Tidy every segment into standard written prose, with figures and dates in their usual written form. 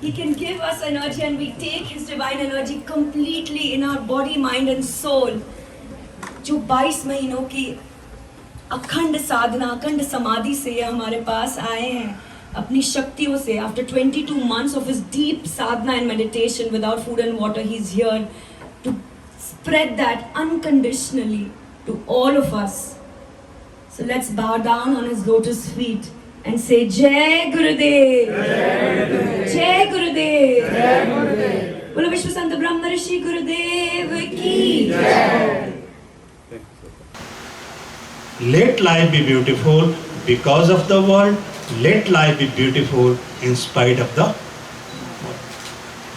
He can give us energy and we take His divine energy completely in our body, mind and soul. जो 22 महीनों की अखंड साधना, अखंड समाधि से ये हमारे पास आए हैं अपनी शक्तियों से. After 22 months of his deep sadhana and meditation without food and water, he's here to spread that unconditionally to all of us. So let's bow down on his lotus feet and say Jai Gurudev, Jai Gurudev, Jai Gurudev. बोलो विश्व संत ब्रह्म ऋषि गुरुदेव की जय. Let life be beautiful because of the world. Let life be beautiful in spite of the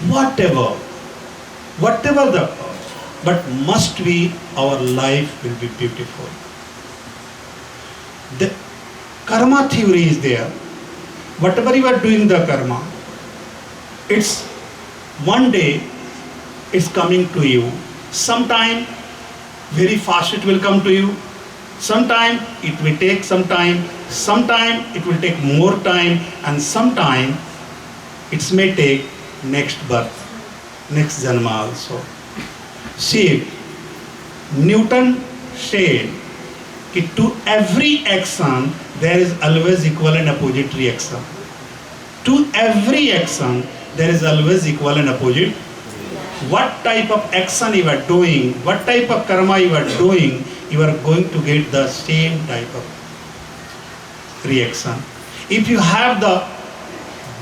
world. Whatever the, but must be our life will be beautiful. The karma theory is there. Whatever you are doing the karma, it's one day it's coming to you. Sometime very fast it will come to you. Sometime it will take some time, sometime it will take more time, and sometime it may take next birth, next janma also. See, Newton said that to every action there is always equal and opposite reaction. To every action there is always equal and opposite. What type of action you are doing, what type of karma you are doing, you are going to get the same type of reaction. If you have the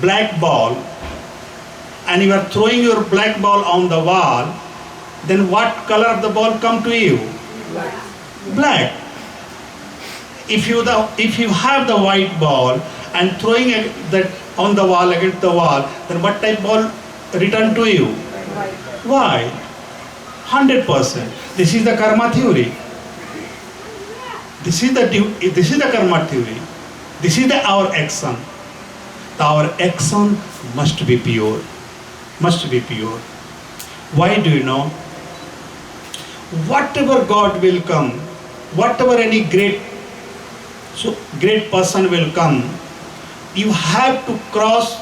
black ball and you are throwing your black ball on the wall, then what color of the ball come to you? Black. If you have the white ball and throwing that on the wall against the wall, then what type ball return to you? White. 100%. This is the karma theory. This is the karma theory. This is our action. Our action must be pure. Must be pure. Why do you know? Whatever God will come, whatever any great person will come, you have to cross.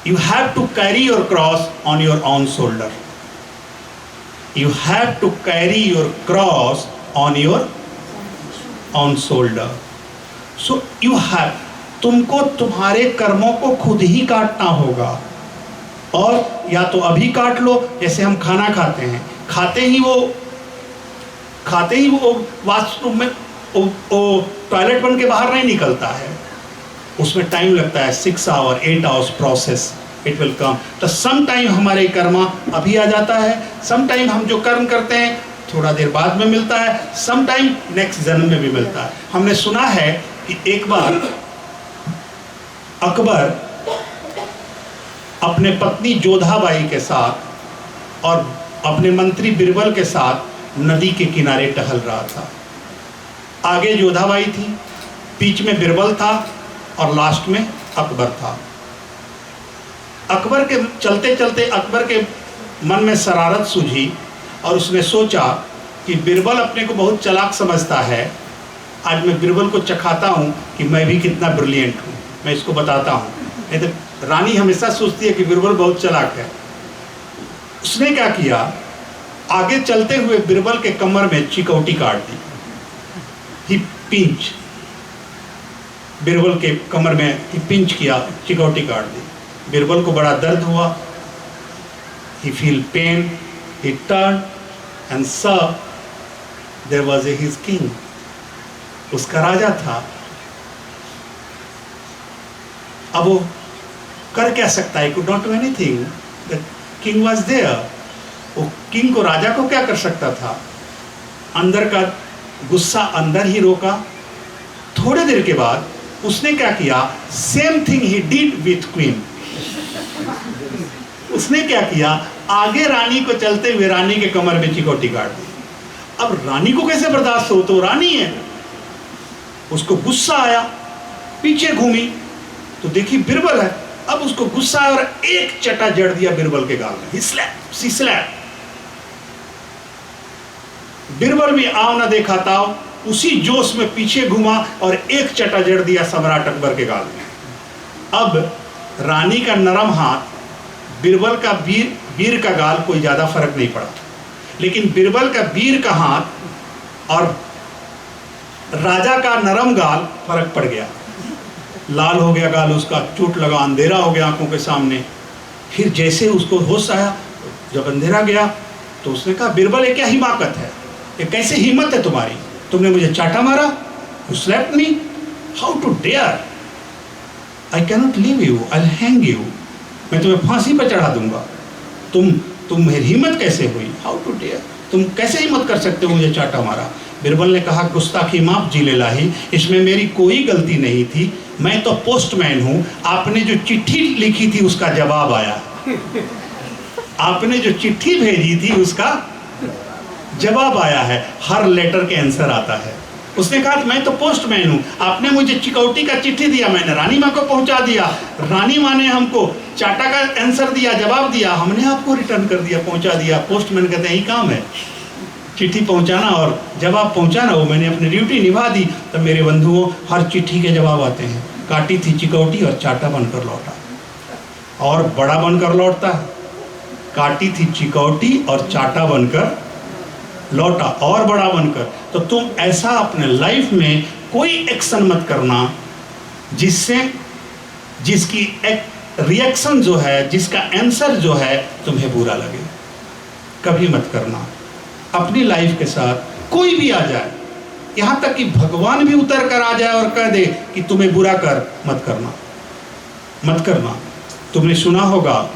You have to carry your cross on your own shoulder. You have to carry your cross on your own shoulder. So you have, तुमको तुम्हारे कर्मों को खुद ही काटना होगा. और या तो अभी काट लो, जैसे हम खाना खाते हैं, खाते ही वो वाशरूम में टॉयलेट बन के बाहर नहीं निकलता है. उसमें टाइम लगता है, 6 hours 8 hours process it will come. तो सम टाइम हमारे कर्मा अभी आ जाता है, सम टाइम हम जो कर्म करते हैं थोड़ा देर बाद में मिलता है, सम टाइम नेक्स्ट जन्म में भी मिलता है. हमने सुना है कि एक बार अकबर अपने पत्नी जोधाबाई के साथ और अपने मंत्री बिरबल के साथ नदी के किनारे टहल रहा था. आगे जोधाबाई थी, बीच में बिरबल था और लास्ट में अकबर था. अकबर के चलते चलते अकबर के मन में शरारत सूझी और उसने सोचा कि बिरबल अपने को बहुत चालाक समझता है, आज मैं बिरबल को चखाता हूँ कि मैं भी कितना ब्रिलियंट हूँ, मैं इसको बताता हूँ. नहीं तो रानी हमेशा सोचती है कि बिरबल बहुत चालाक है. उसने क्या किया, आगे चलते हुए बिरबल के कमर में चिकौटी काट दी. ही पिंच, बिरबल के कमर में ही पिंच किया, चिकौटी काट दी. बिरबल को बड़ा दर्द हुआ. He feel pain. He turned and saw there was his king. उसका राजा था. अब वो कर क्या सकता है? Could not do anything. The king was there. वो किंग को, राजा को क्या कर सकता था? अंदर का गुस्सा अंदर ही रोका. थोड़े देर के बाद उसने क्या किया? Same thing he did with queen. उसने क्या किया? आगे रानी को चलते हुए रानी के कमर में चिकौटी काट दी. अब रानी को कैसे बर्दाश्त हो, तो रानी है. उसको गुस्सा आया, पीछे घूमी तो देखी बिरबल है. अब उसको गुस्सा आया और एक चटा जड़ दिया बिरबल के गाल में. सी स्लैप. बिरबल भी आओ ना देखा ताओ, उसी जोश में पीछे घुमा और एक चटा जड़ दिया सम्राट अकबर के गाल में. अब रानी का नरम हाथ, बीरबल का वीर का गाल कोई ज़्यादा फर्क नहीं पड़ा, लेकिन बीरबल का वीर का हाथ और राजा का नरम गाल फर्क पड़ गया। लाल हो गया गाल उसका, चोट लगा, अंधेरा हो गया आंखों के सामने। फिर जैसे उसको होश आया, जब अंधेरा गया तो उसने कहा, बीरबल ये क्या हिमाकत है, ये कैसे हिम्मत है तुम्हारी, तुमने मुझे चाटा मारा, you slapped me, how to dare, I cannot leave you, I will hang you, मैं तुम्हें फांसी पर चढ़ा दूंगा, तुम मेरी हिम्मत कैसे हुई, हाउ टू डेयर, तुम कैसे हिम्मत कर सकते हो मुझे चाटा मारा। बीरबल ने कहा, गुस्ताखी माफ जी लाही, इसमें मेरी कोई गलती नहीं थी, मैं तो पोस्टमैन हूं, आपने जो चिट्ठी लिखी थी उसका जवाब आया, आपने जो चिट्ठी भेजी थी उसका जवाब आया है, हर लेटर के आंसर आता है। उसने कहा, मैं तो पोस्टमैन हूं, आपने मुझे चिकौटी का चिट्ठी दिया, मैंने रानी माँ को पहुंचा दिया, रानी माँ ने हमको चाटा का आंसर दिया, जवाब दिया, हमने आपको रिटर्न कर दिया, पहुंचा दिया। पोस्टमैन कहते हैं यही काम है, चिट्ठी पहुंचाना और जवाब पहुंचाना, वो मैंने अपनी ड्यूटी निभा दी। तब मेरे बंधुओं, हर चिट्ठी के जवाब आते हैं। काटी थी चिकौटी और चाटा बनकर लौटा, और बड़ा बनकर लौटता है। काटी थी चिकौटी और चाटा बनकर लौटा, और बड़ा बनकर। तो तुम ऐसा अपने लाइफ में कोई एक्शन मत करना जिसकी एक रिएक्शन जो है, जिसका आंसर जो है तुम्हें बुरा लगे, कभी मत करना। अपनी लाइफ के साथ कोई भी आ जाए, यहाँ तक कि भगवान भी उतर कर आ जाए और कह दे कि तुम्हें बुरा कर, मत करना। तुमने सुना होगा,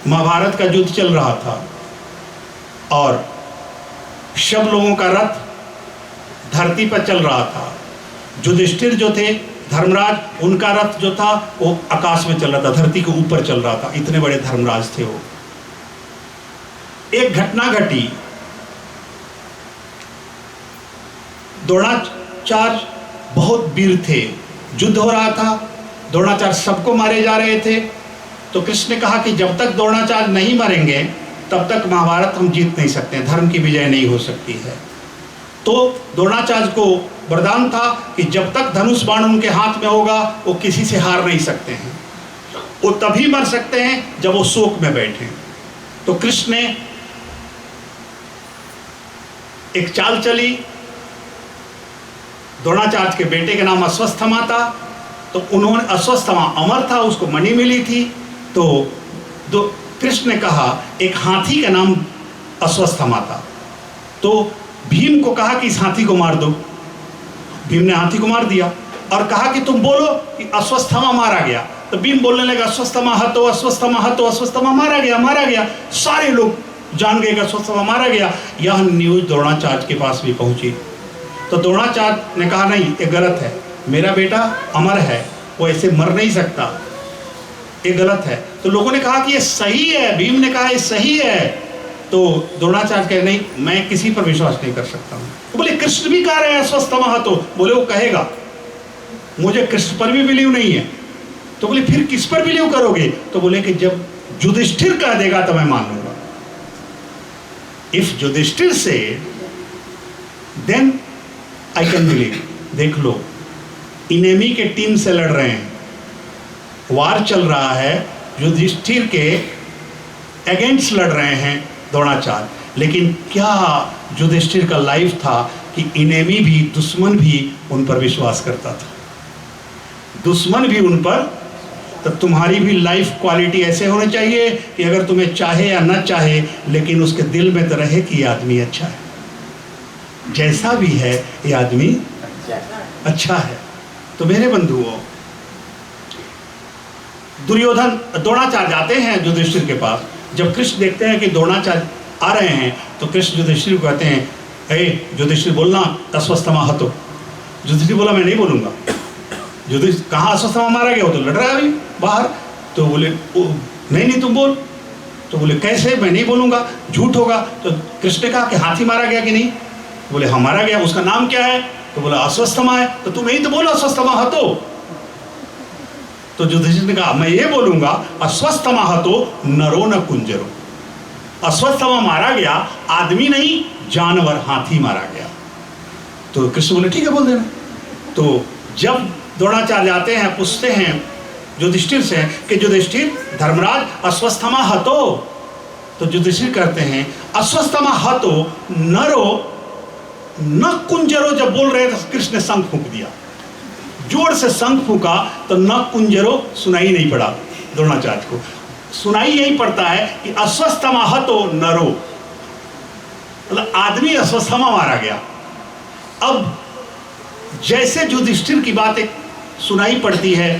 महाभारत का युद्ध चल रहा था और सब लोगों का रथ धरती पर चल रहा था। युधिष्ठिर जो थे, धर्मराज, उनका रथ जो था वो आकाश में चल रहा था, धरती के ऊपर चल रहा था, इतने बड़े धर्मराज थे वो। एक घटना घटी, द्रोणाचार्य बहुत वीर थे, युद्ध हो रहा था, द्रोणाचार्य सबको मारे जा रहे थे। तो कृष्ण ने कहा कि जब तक द्रोणाचार्य नहीं मरेंगे तब तक महाभारत हम जीत नहीं सकते, धर्म की विजय नहीं हो सकती है। तो द्रोणाचार्य को वरदान था कि जब तक धनुष बाण उनके हाथ में होगा वो किसी से हार नहीं सकते हैं, वो तभी मर सकते हैं जब वो शोक में बैठे। तो कृष्ण ने एक चाल चली, द्रोणाचार्य के बेटे के नाम अश्वत्थामा था, तो उन्होंने, अश्वत्थामा अमर था, उसको मणि मिली थी, तो कृष्ण ने कहा, एक हाथी का नाम अश्वत्थामा था, तो भीम को कहा कि इस हाथी को मार दो। भीम ने हाथी को मार दिया और कहा कि तुम बोलो कि अश्वत्थामा मारा गया। तो भीम बोलने लगा, अश्वत्थामा हतो, अश्वत्थामा हतो, अश्वत्थामा मारा गया। सारे लोग जान गए कि अश्वत्थामा मारा गया। यह न्यूज द्रोणाचार्य के पास भी पहुंची। तो द्रोणाचार्य ने कहा, नहीं, ये गलत है, मेरा बेटा अमर है, वो ऐसे मर नहीं सकता, ये गलत है। तो लोगों ने कहा कि ये सही है, भीम ने कहा ये सही है। तो द्रोणाचार्य कहे, नहीं, मैं किसी पर विश्वास नहीं कर सकता हूँ। तो बोले, कृष्ण भी कह रहे हैं अश्वत्थामा हतो, बोले वो कहेगा, मुझे कृष्ण पर भी बिलीव नहीं है। तो बोले, फिर किस पर बिलीव करोगे? तो बोले कि जब युधिष्ठिर कह देगा तो मैं मान लूंगा। इफ युधिष्ठिर से देन आई कैन बिलीव। देख लो, इनेमी के टीम से लड़ रहे हैं, वार चल रहा है, युधिष्ठिर के अगेंस्ट लड़ रहे हैं द्रोणाचार्य, लेकिन क्या युधिष्ठिर का लाइफ था कि इनेमी भी, दुश्मन भी उन पर विश्वास करता था, दुश्मन भी उन पर। तो तुम्हारी भी लाइफ क्वालिटी ऐसे होनी चाहिए कि अगर तुम्हें चाहे या न चाहे, लेकिन उसके दिल में तो रहे कि ये आदमी अच्छा है, जैसा भी है ये आदमी अच्छा है। तो मेरे बंधुओं, द्रोणाचार्य जाते हैं युधिष्ठिर के पास। जब कृष्ण देखते हैं कि द्रोणाचार्य आ रहे हैं तो कृष्ण युधिष्ठिर को कहते हैं, ए युधिष्ठिर, बोलना अश्वत्थामा हतो। युधिष्ठिर बोला, मैं नहीं बोलूँगा। युधिष्ठिर, कहाँ अश्वत्थामा मारा गया? वो तो लड़ रहा है अभी बाहर। तो बोले, नहीं तुम बोल। तो बोले, कैसे, मैं नहीं बोलूँगा, झूठ होगा। तो कृष्ण ने कहा कि हाथी मारा गया कि नहीं? बोले, हाँ मारा गया। उसका नाम क्या है? तो बोला, अश्वत्थामा है। तो तुम यही तो बोलो अश्वत्थामा हतो। तो युधिष्ठिर ने कहा, मैं ये बोलूंगा, अश्वत्थामा हतो नरो न कुंजरो। अश्वत्थामा मारा गया, आदमी नहीं जानवर, हाथी मारा गया। तो कृष्ण बोले, ठीक है बोल देना। तो जब द्रोणाचार्य आते हैं, पूछते हैं युधिष्ठिर से कि युधिष्ठिर धर्मराज अस्वस्थमा हतो, तो युधिष्ठिर कहते हैं अस्वस्थमा हतो नरो न कुंजरो। जब बोल रहे थे कृष्ण ने शंख फूंक दिया, जोर से शंख फूंका तो न कुंजरो सुनाई नहीं पड़ा द्रोणाचार्य को, सुनाई यही पड़ता है कि अस्वस्थमा हतो नरो, मतलब आदमी अस्वस्थमा मारा गया। अब जैसे युधिष्ठिर की बात एक सुनाई पड़ती है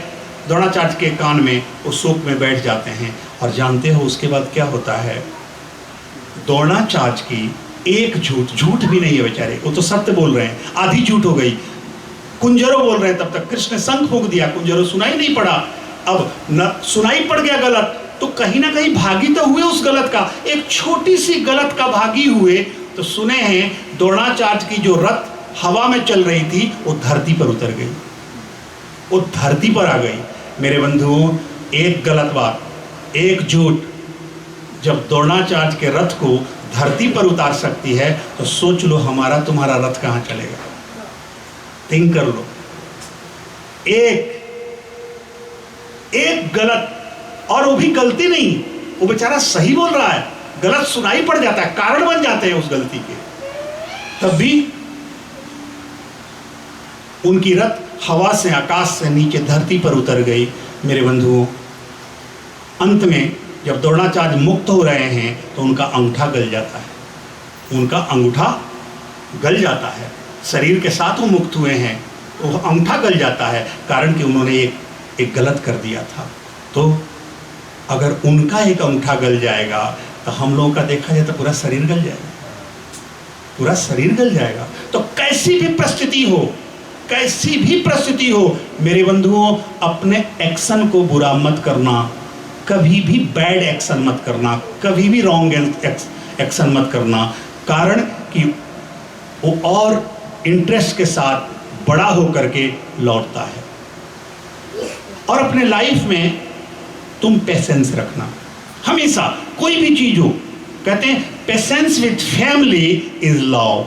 द्रोणाचार्य के कान में, वो शोक में बैठ जाते हैं। और जानते हो उसके बाद क्या होता है? द्रोणाचार्य की एक झूठ भी नहीं है बेचारे, वो तो सत्य बोल रहे हैं, आधी झूठ हो गई। कुंजरो बोल रहे हैं, तब तक कृष्ण ने शंख फूंक दिया, कुंजरो सुनाई नहीं पड़ा। अब न सुनाई पड़ गया गलत, तो कहीं ना कहीं भागी तो हुए उस गलत का, एक छोटी सी गलत का भागी हुए। तो सुने हैं द्रोणाचार्य की जो रथ हवा में चल रही थी वो धरती पर उतर गई, वो धरती पर आ गई। मेरे बंधुओं, एक गलत बात, एक झूठ जब द्रोणाचार्य के रथ को धरती पर उतार सकती है, तो सोच लो हमारा तुम्हारा रथ कहां चलेगा। थिंक कर लो। एक गलत, और वो भी गलती नहीं, वो बेचारा सही बोल रहा है, गलत सुनाई पड़ जाता है, कारण बन जाते हैं उस गलती के, तब भी उनकी रथ हवा से, आकाश से नीचे धरती पर उतर गई। मेरे बंधुओं, अंत में जब द्रोणाचार्य मुक्त हो रहे हैं तो उनका अंगूठा गल जाता है, उनका अंगूठा गल जाता है। शरीर के साथ वो मुक्त हुए हैं, वो अंगूठा गल जाता है, कारण कि उन्होंने एक गलत कर दिया था। तो अगर उनका एक अंगूठा गल जाएगा तो हम लोगों का देखा जाए तो पूरा शरीर गल जाएगा, पूरा शरीर गल जाएगा। तो कैसी भी परिस्थिति हो, कैसी भी परिस्थिति हो, मेरे बंधुओं, अपने एक्शन को बुरा मत करना, कभी भी बैड एक्शन मत करना, कभी भी रॉन्ग एक्शन मत करना, कारण कि वो और इंटरेस्ट के साथ बड़ा होकर के लौटता है। और अपने लाइफ में तुम पेशेंस रखना हमेशा, कोई भी चीज हो। कहते हैं patience with family is love,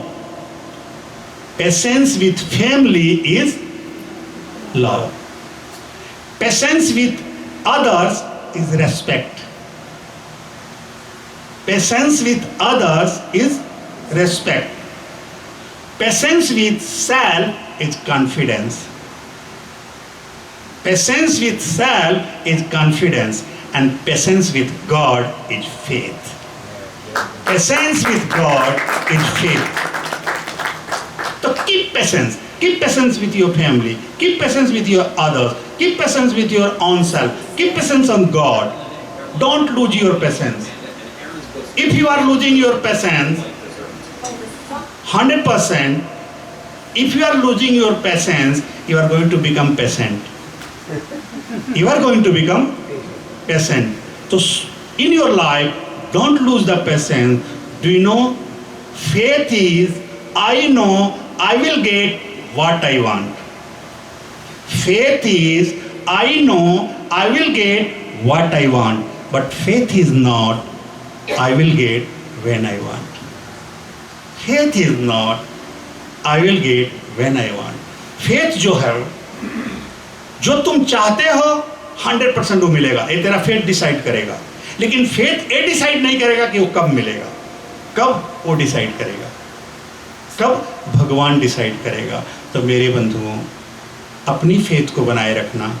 patience with family is love, patience with others is respect, patience with others is respect, patience with self is confidence, patience with self is confidence, and patience with God is faith. Patience with God is faith. So keep patience with your family, keep patience with your others, keep patience with your own self, keep patience on God. Don't lose your patience. If you are losing your patience 100%, if you are losing your patience, you are going to become patient. You are going to become patient. So in your life, don't lose the patience. Do you know, faith is, I know I will get what I want. Faith is, I know I will get what I want. But faith is not, I will get when I want. Faith is not, I will get when I want. Faith जो है, जो तुम चाहते हो 100% वो मिलेगा, ये तेरा फेथ डिसाइड करेगा। लेकिन फेथ ये डिसाइड नहीं करेगा कि वो कब मिलेगा, कब वो डिसाइड करेगा, कब भगवान डिसाइड करेगा। तो मेरे बंधुओं, अपनी फेथ को बनाए रखना,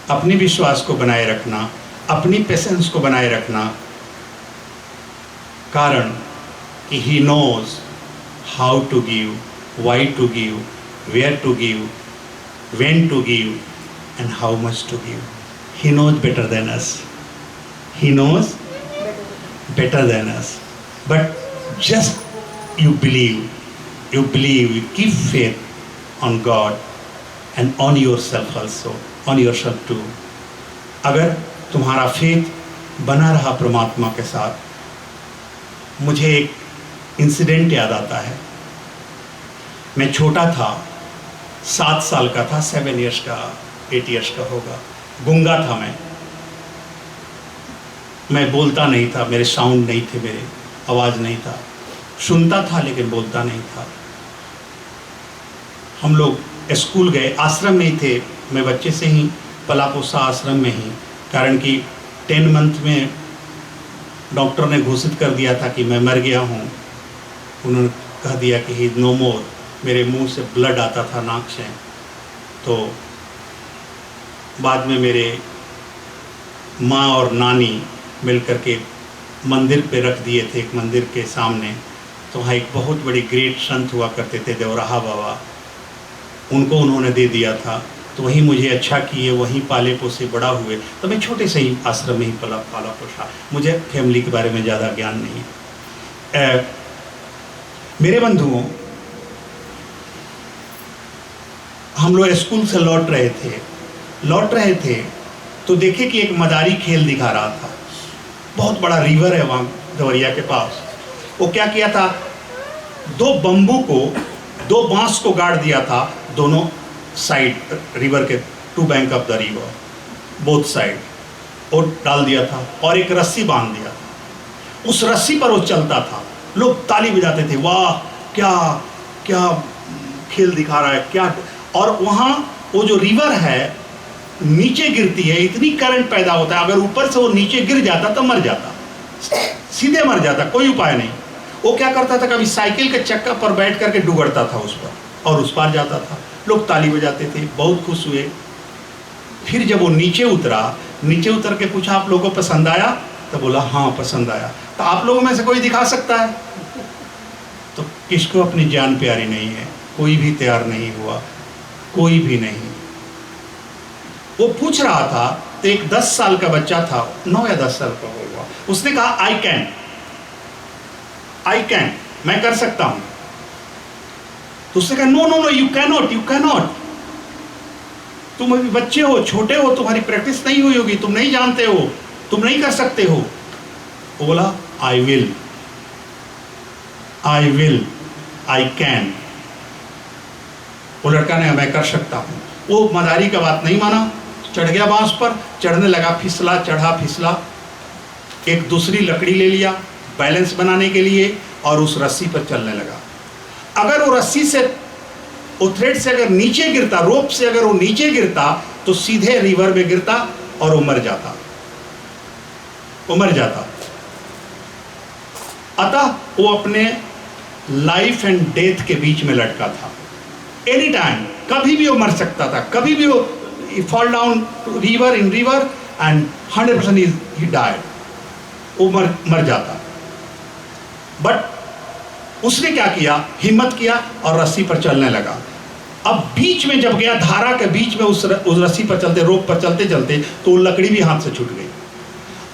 अपने विश्वास को बनाए रखना, अपनी पेशेंस को बनाए रखना, कारण कि he knows how to give, why to give, where to give, when to give, and how much to give. He knows better than us. He knows better than us. But just you believe, you keep faith on God and on yourself also, on yourself too. अगर तुम्हारा faith बना रहा परमात्मा के साथ, मुझे एक incident याद आता है। मैं छोटा था, 7 साल का था, 7 इयर्स का, 8 इयर्स का होगा। गूंगा था मैं बोलता नहीं था, मेरे साउंड नहीं थे, मेरे आवाज़ नहीं था, सुनता था लेकिन बोलता नहीं था। हम लोग स्कूल गए, आश्रम में ही थे, मैं बच्चे से ही पला पोसा आश्रम में ही, कारण कि 10 मंथ में डॉक्टर ने घोषित कर दिया था कि मैं मर गया हूँ। उन्होंने कह दिया कि ही नो मोर। मेरे मुंह से ब्लड आता था, नाक से। तो बाद में मेरे माँ और नानी मिल कर के मंदिर पे रख दिए थे, एक मंदिर के सामने। तो वहाँ एक बहुत बड़ी ग्रेट संत हुआ करते थे, देवराहा बाबा, उनको उन्होंने दे दिया था। तो वहीं मुझे अच्छा किए, वहीं पाले पोसे बड़ा हुए। तो मैं छोटे से ही आश्रम में ही पाला पोसा। मुझे फैमिली के बारे में ज़्यादा ज्ञान नहीं है। मेरे बंधुओं, हम लोग स्कूल से लौट रहे थे तो देखे कि एक मदारी खेल दिखा रहा था। बहुत बड़ा रिवर है वहाँ देवरिया के पास। वो क्या किया था, 2 बांस को गाड़ दिया था दोनों साइड रिवर के, 2 bank of the river, both side, और डाल दिया था और एक रस्सी बांध दिया था। उस रस्सी पर वो चलता था, लोग ताली बजाते थे, वाह क्या क्या खेल दिखा रहा है, क्या। और वहाँ वो जो रिवर है नीचे गिरती है, इतनी करंट पैदा होता है, अगर ऊपर से वो नीचे गिर जाता तो मर जाता, सीधे मर जाता, कोई उपाय नहीं। वो क्या करता था, कभी साइकिल के चक्का पर बैठ करके डुगड़ता था उस पर और उस पार जाता था। लोग ताली बजाते थे, बहुत खुश हुए। फिर जब वो नीचे उतर के पूछा, आप लोगों को पसंद आया? तो बोला हाँ पसंद आया। तो आप लोगों में से कोई दिखा सकता है? तो किसको अपनी जान प्यारी नहीं है? कोई भी तैयार नहीं हुआ, कोई भी नहीं। वो पूछ रहा था तो एक 10 साल का बच्चा था, 9 या 10 साल का होगा, उसने कहा आई कैन, मैं कर सकता हूं। तो उसने कहा नो यू कैनॉट, तुम अभी बच्चे हो, छोटे हो, तुम्हारी प्रैक्टिस नहीं हुई होगी, तुम नहीं जानते हो, तुम नहीं कर सकते हो। वो बोला आई विल, आई कैन। वो लड़का ने मैं कर सकता हूँ। वो मदारी का बात नहीं माना, चढ़ गया बांस पर, चढ़ने लगा, फिसला, एक दूसरी लकड़ी ले लिया बैलेंस बनाने के लिए और उस रस्सी पर चलने लगा। अगर वो रस्सी से, वो थ्रेड से अगर नीचे गिरता, रोप से अगर वो नीचे गिरता तो सीधे रिवर में गिरता और वो मर जाता। अतः वो अपने लाइफ एंड डेथ के बीच में लटका था। एनी टाइम, कभी भी वो मर सकता था, कभी भी वो fall down river and 100% he died, वो मर जाता। बट उसने क्या किया, हिम्मत किया और रस्सी पर चलने लगा। अब बीच में जब गया, धारा के बीच में उस रस्सी पर चलते, रोप पर चलते तो वो लकड़ी भी हाथ से छूट गई।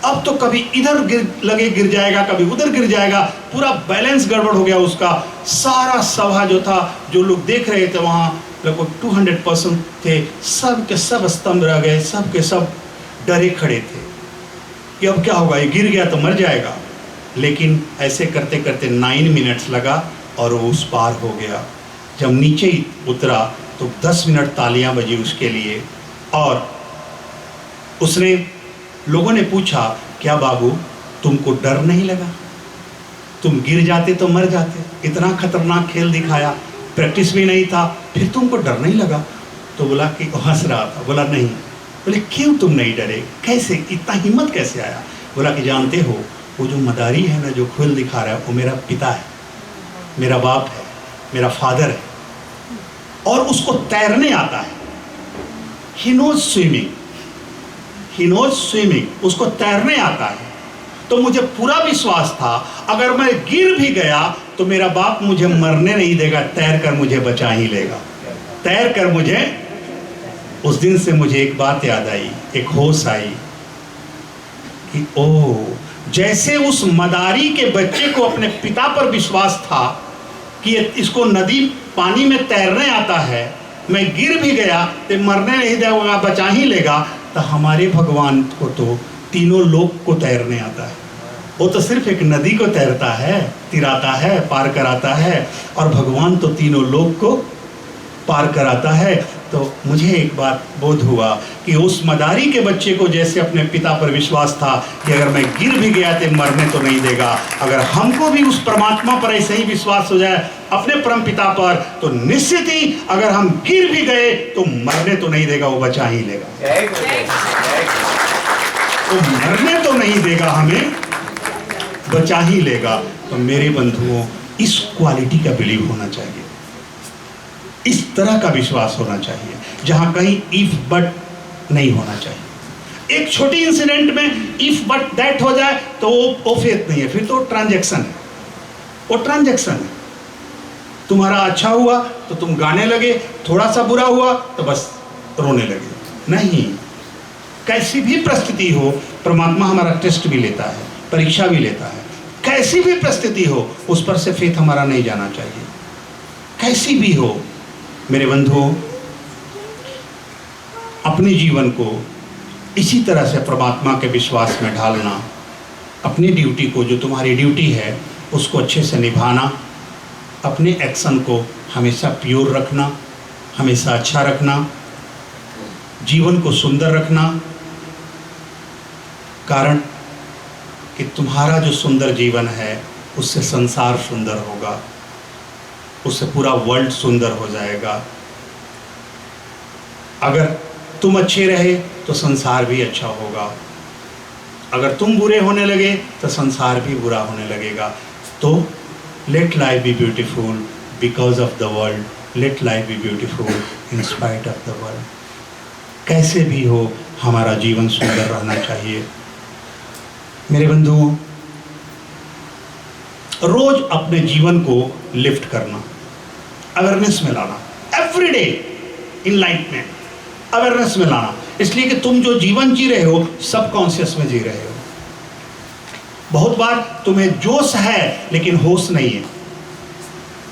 अब तो कभी इधर गिर जाएगा, कभी उधर गिर जाएगा, पूरा बैलेंस गड़बड़ हो गया उसका। सारा सभा जो था, जो लोग देख रहे थे वहाँ लगभग 200% थे, सब के सब स्तंभ रह गए, सब के सब डरे खड़े थे कि अब क्या होगा, ये गिर गया तो मर जाएगा। लेकिन ऐसे करते करते 9 मिनट्स लगा और वो उस पार हो गया। जब नीचे ही उतरा तो 10 मिनट तालियां बजी उसके लिए। और उसने, लोगों ने पूछा, क्या बाबू तुमको डर नहीं लगा? तुम गिर जाते तो मर जाते, इतना खतरनाक खेल दिखाया, प्रैक्टिस भी नहीं था, फिर तुमको डर नहीं लगा? तो बोला कि हंस रहा था, बोला नहीं। बोले क्यों तुम नहीं डरे, कैसे, इतना हिम्मत कैसे आया? बोला कि जानते हो, वो जो मदारी है ना, जो खेल दिखा रहा है, वो मेरा पिता है, मेरा बाप है, मेरा फादर है, और उसको तैरने आता है। ही नोज स्विमिंग, उसको तैरने आता है। तो मुझे पूरा विश्वास था, अगर मैं गिर भी गया तो मेरा बाप मुझे मरने नहीं देगा, तैर कर मुझे बचा ही लेगा, तैर कर मुझे। उस दिन से मुझे एक बात याद आई, एक होश आई कि ओह, जैसे उस मदारी के बच्चे को अपने पिता पर विश्वास था कि इसको नदी पानी में तैरने आता है, मैं गिर भी गया तो मरने नहीं देगा, बचा ही लेगा, तो हमारे भगवान को तो तीनों लोक को तैरने आता है। वो तो सिर्फ एक नदी को तैरता है, तिराता है, पार कराता है, और भगवान तो तीनों लोक को पार कराता है। तो मुझे एक बात बोध हुआ कि उस मदारी के बच्चे को जैसे अपने पिता पर विश्वास था कि अगर मैं गिर भी गया तो मरने तो नहीं देगा, अगर हमको भी उस परमात्मा पर ऐसे ही विश्वास हो जाए अपने परम पिता पर, तो निश्चित ही अगर हम गिर भी गए तो मरने तो नहीं देगा, वो बचा ही लेगा। वो मरने तो नहीं देगा, हमें बचा ही लेगा। तो मेरे बंधुओं, इस क्वालिटी का बिलीव होना चाहिए, इस तरह का विश्वास होना चाहिए जहां कहीं इफ बट नहीं होना चाहिए। एक छोटी इंसिडेंट में इफ बट दैट हो जाए तो वो फेथ नहीं है, फिर तो ट्रांजैक्शन है, वो ट्रांजैक्शन है। तुम्हारा अच्छा हुआ तो तुम गाने लगे, थोड़ा सा बुरा हुआ तो बस रोने लगे। नहीं, कैसी भी परिस्थिति हो परमात्मा हमारा टेस्ट भी लेता है, परीक्षा भी लेता है। कैसी भी परिस्थिति हो उस पर से फेथ हमारा नहीं जाना चाहिए, कैसी भी हो। मेरे बंधुओं, अपने जीवन को इसी तरह से परमात्मा के विश्वास में ढालना, अपनी ड्यूटी को, जो तुम्हारी ड्यूटी है उसको अच्छे से निभाना, अपने एक्शन को हमेशा प्योर रखना, हमेशा अच्छा रखना, जीवन को सुंदर रखना। कारण कि तुम्हारा जो सुंदर जीवन है उससे संसार सुंदर होगा, उससे पूरा वर्ल्ड सुंदर हो जाएगा। अगर तुम अच्छे रहे तो संसार भी अच्छा होगा, अगर तुम बुरे होने लगे तो संसार भी बुरा होने लगेगा। तो late life B beautiful because of the world, late life B beautiful in spite of the world. कैसे भी हो हमारा जीवन सुंदर रहना चाहिए। मेरे बंधुओं, रोज अपने जीवन को लिफ्ट करना, अवेयरनेस में लाना, एवरी डे इनलाइटमेंट, अवेयरनेस में लाना। इसलिए कि तुम जो जीवन जी रहे हो सब कॉन्शियस में जी रहे हो। बहुत बार तुम्हें जोश है लेकिन होश नहीं है,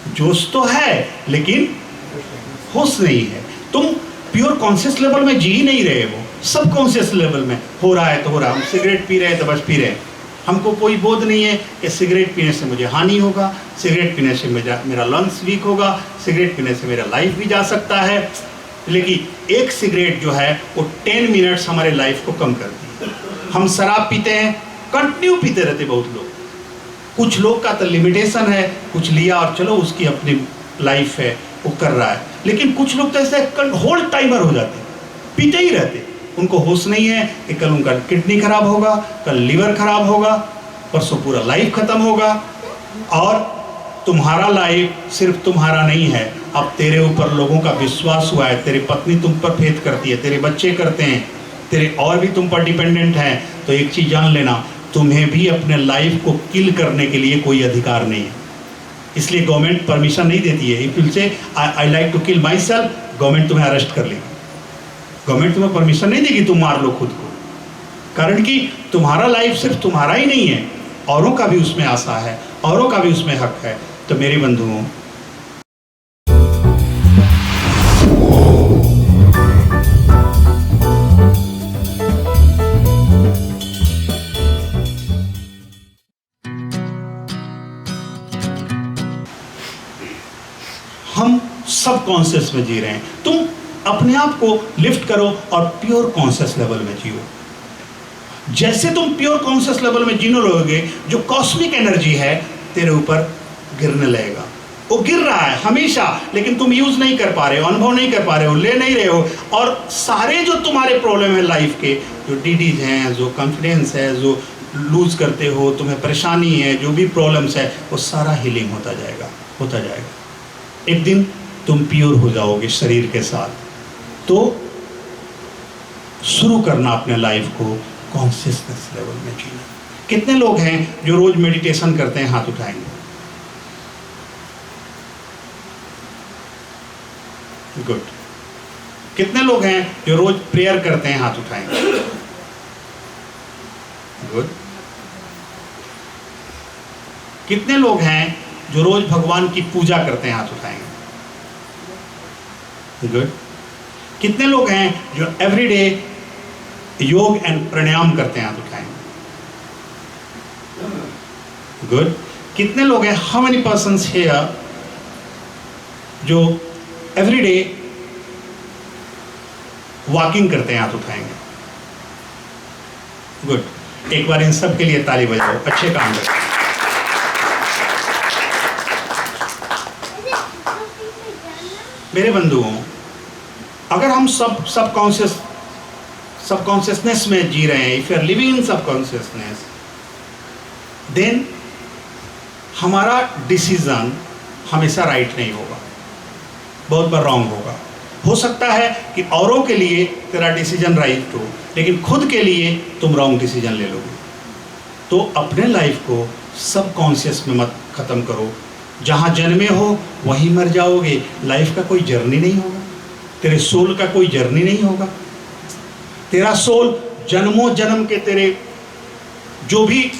जोश तो है लेकिन होश नहीं है। तुम प्योर कॉन्शियस लेवल में जी ही नहीं रहे हो, सब कॉन्शियस लेवल में हो रहा है तो हो रहा है। हम सिगरेट पी रहे हैं तो बस पी रहे हैं, हमको कोई बोध नहीं है कि सिगरेट पीने से मुझे हानि होगा, सिगरेट पीने से मेरा लंग्स वीक होगा, सिगरेट पीने से मेरा लाइफ भी जा सकता है। लेकिन एक सिगरेट जो है वो 10 मिनट्स हमारे लाइफ को कम करती है। हम शराब पीते हैं, कंटिन्यू पीते रहते बहुत लोग। कुछ लोग का तो लिमिटेशन है, कुछ लिया और चलो उसकी अपनी लाइफ है वो कर रहा है। लेकिन कुछ लोग तो ऐसे होल टाइमर हो जाते हैं, पीते ही रहते, उनको होश नहीं है कि कल उनका किडनी खराब होगा, कल लीवर खराब होगा, परसों पूरा लाइफ खत्म होगा। और तुम्हारा लाइफ सिर्फ तुम्हारा नहीं है, अब तेरे ऊपर लोगों का विश्वास हुआ है, तेरी पत्नी तुम पर फेथ करती है, तेरे बच्चे करते हैं, तेरे और भी तुम पर डिपेंडेंट हैं। तो एक चीज़ जान लेना, तुम्हें भी अपने लाइफ को किल करने के लिए कोई अधिकार नहीं है। इसलिए गवर्नमेंट परमिशन नहीं देती है। If you say I like to kill myself, government तुम्हें अरेस्ट कर लेगी, गवर्नमेंट तुम्हें परमिशन नहीं देगी तुम मार लो खुद को। कारण कि तुम्हारा लाइफ सिर्फ तुम्हारा ही नहीं है, औरों का भी उसमें आशा है, औरों का भी उसमें हक है। तो मेरे बंधुओं, हम सब कॉन्शियस में जी रहे हैं। तुम अपने आप को लिफ्ट करो और प्योर कॉन्शियस लेवल में जियो। जैसे तुम प्योर कॉन्शियस लेवल में जीने लोगे, जो कॉस्मिक एनर्जी है तेरे ऊपर गिरने लगेगा। वो गिर रहा है हमेशा, लेकिन तुम यूज नहीं कर पा रहे हो, अनुभव नहीं कर पा रहे हो, ले नहीं रहे हो। और सारे जो तुम्हारे प्रॉब्लम है लाइफ के, जो डीडीज हैं, जो कॉन्फिडेंस है, जो लूज करते हो, तुम्हें परेशानी है, जो भी प्रॉब्लम्स है, वो सारा हीलिंग होता जाएगा, होता जाएगा। एक दिन तुम प्योर हो जाओगे शरीर के साथ। तो शुरू करना अपने लाइफ को कॉन्शियसनेस लेवल में जीना। कितने लोग हैं जो रोज मेडिटेशन करते हैं? हाथ उठाएंगे। गुड। कितने लोग हैं जो रोज प्रेयर करते हैं? हाथ उठाएंगे। गुड। कितने लोग हैं जो रोज भगवान की पूजा करते हैं? हाथ उठाएंगे। गुड। कितने लोग हैं जो एवरीडे योग एंड प्राणायाम करते हैं? हाथ उठाएंगे। गुड। कितने लोग हैं, हाउ मेनी पर्सन्स हियर, जो एवरीडे वॉकिंग करते हैं हाथ उठाएंगे। गुड, एक बार इन सब के लिए ताली बजाओ, अच्छे काम करें। मेरे बंधुओं, अगर हम सबकॉन्शियसनेस में जी रहे हैं, if you are living in subconsciousness, then हमारा डिसीजन हमेशा राइट नहीं होगा, बहुत बार रॉन्ग होगा। हो सकता है कि औरों के लिए तेरा डिसीजन राइट हो, लेकिन खुद के लिए तुम रॉन्ग डिसीजन ले लोगे। तो अपने लाइफ को सबकॉन्शियस में मत ख़त्म करो। जहाँ जन्मे हो वहीं मर जाओगे। लाइफ का कोई जर्नी नहीं होगा, तेरे सोल का कोई जर्नी नहीं होगा। तेरा सोल जन्मों जन्म के तेरे जो भी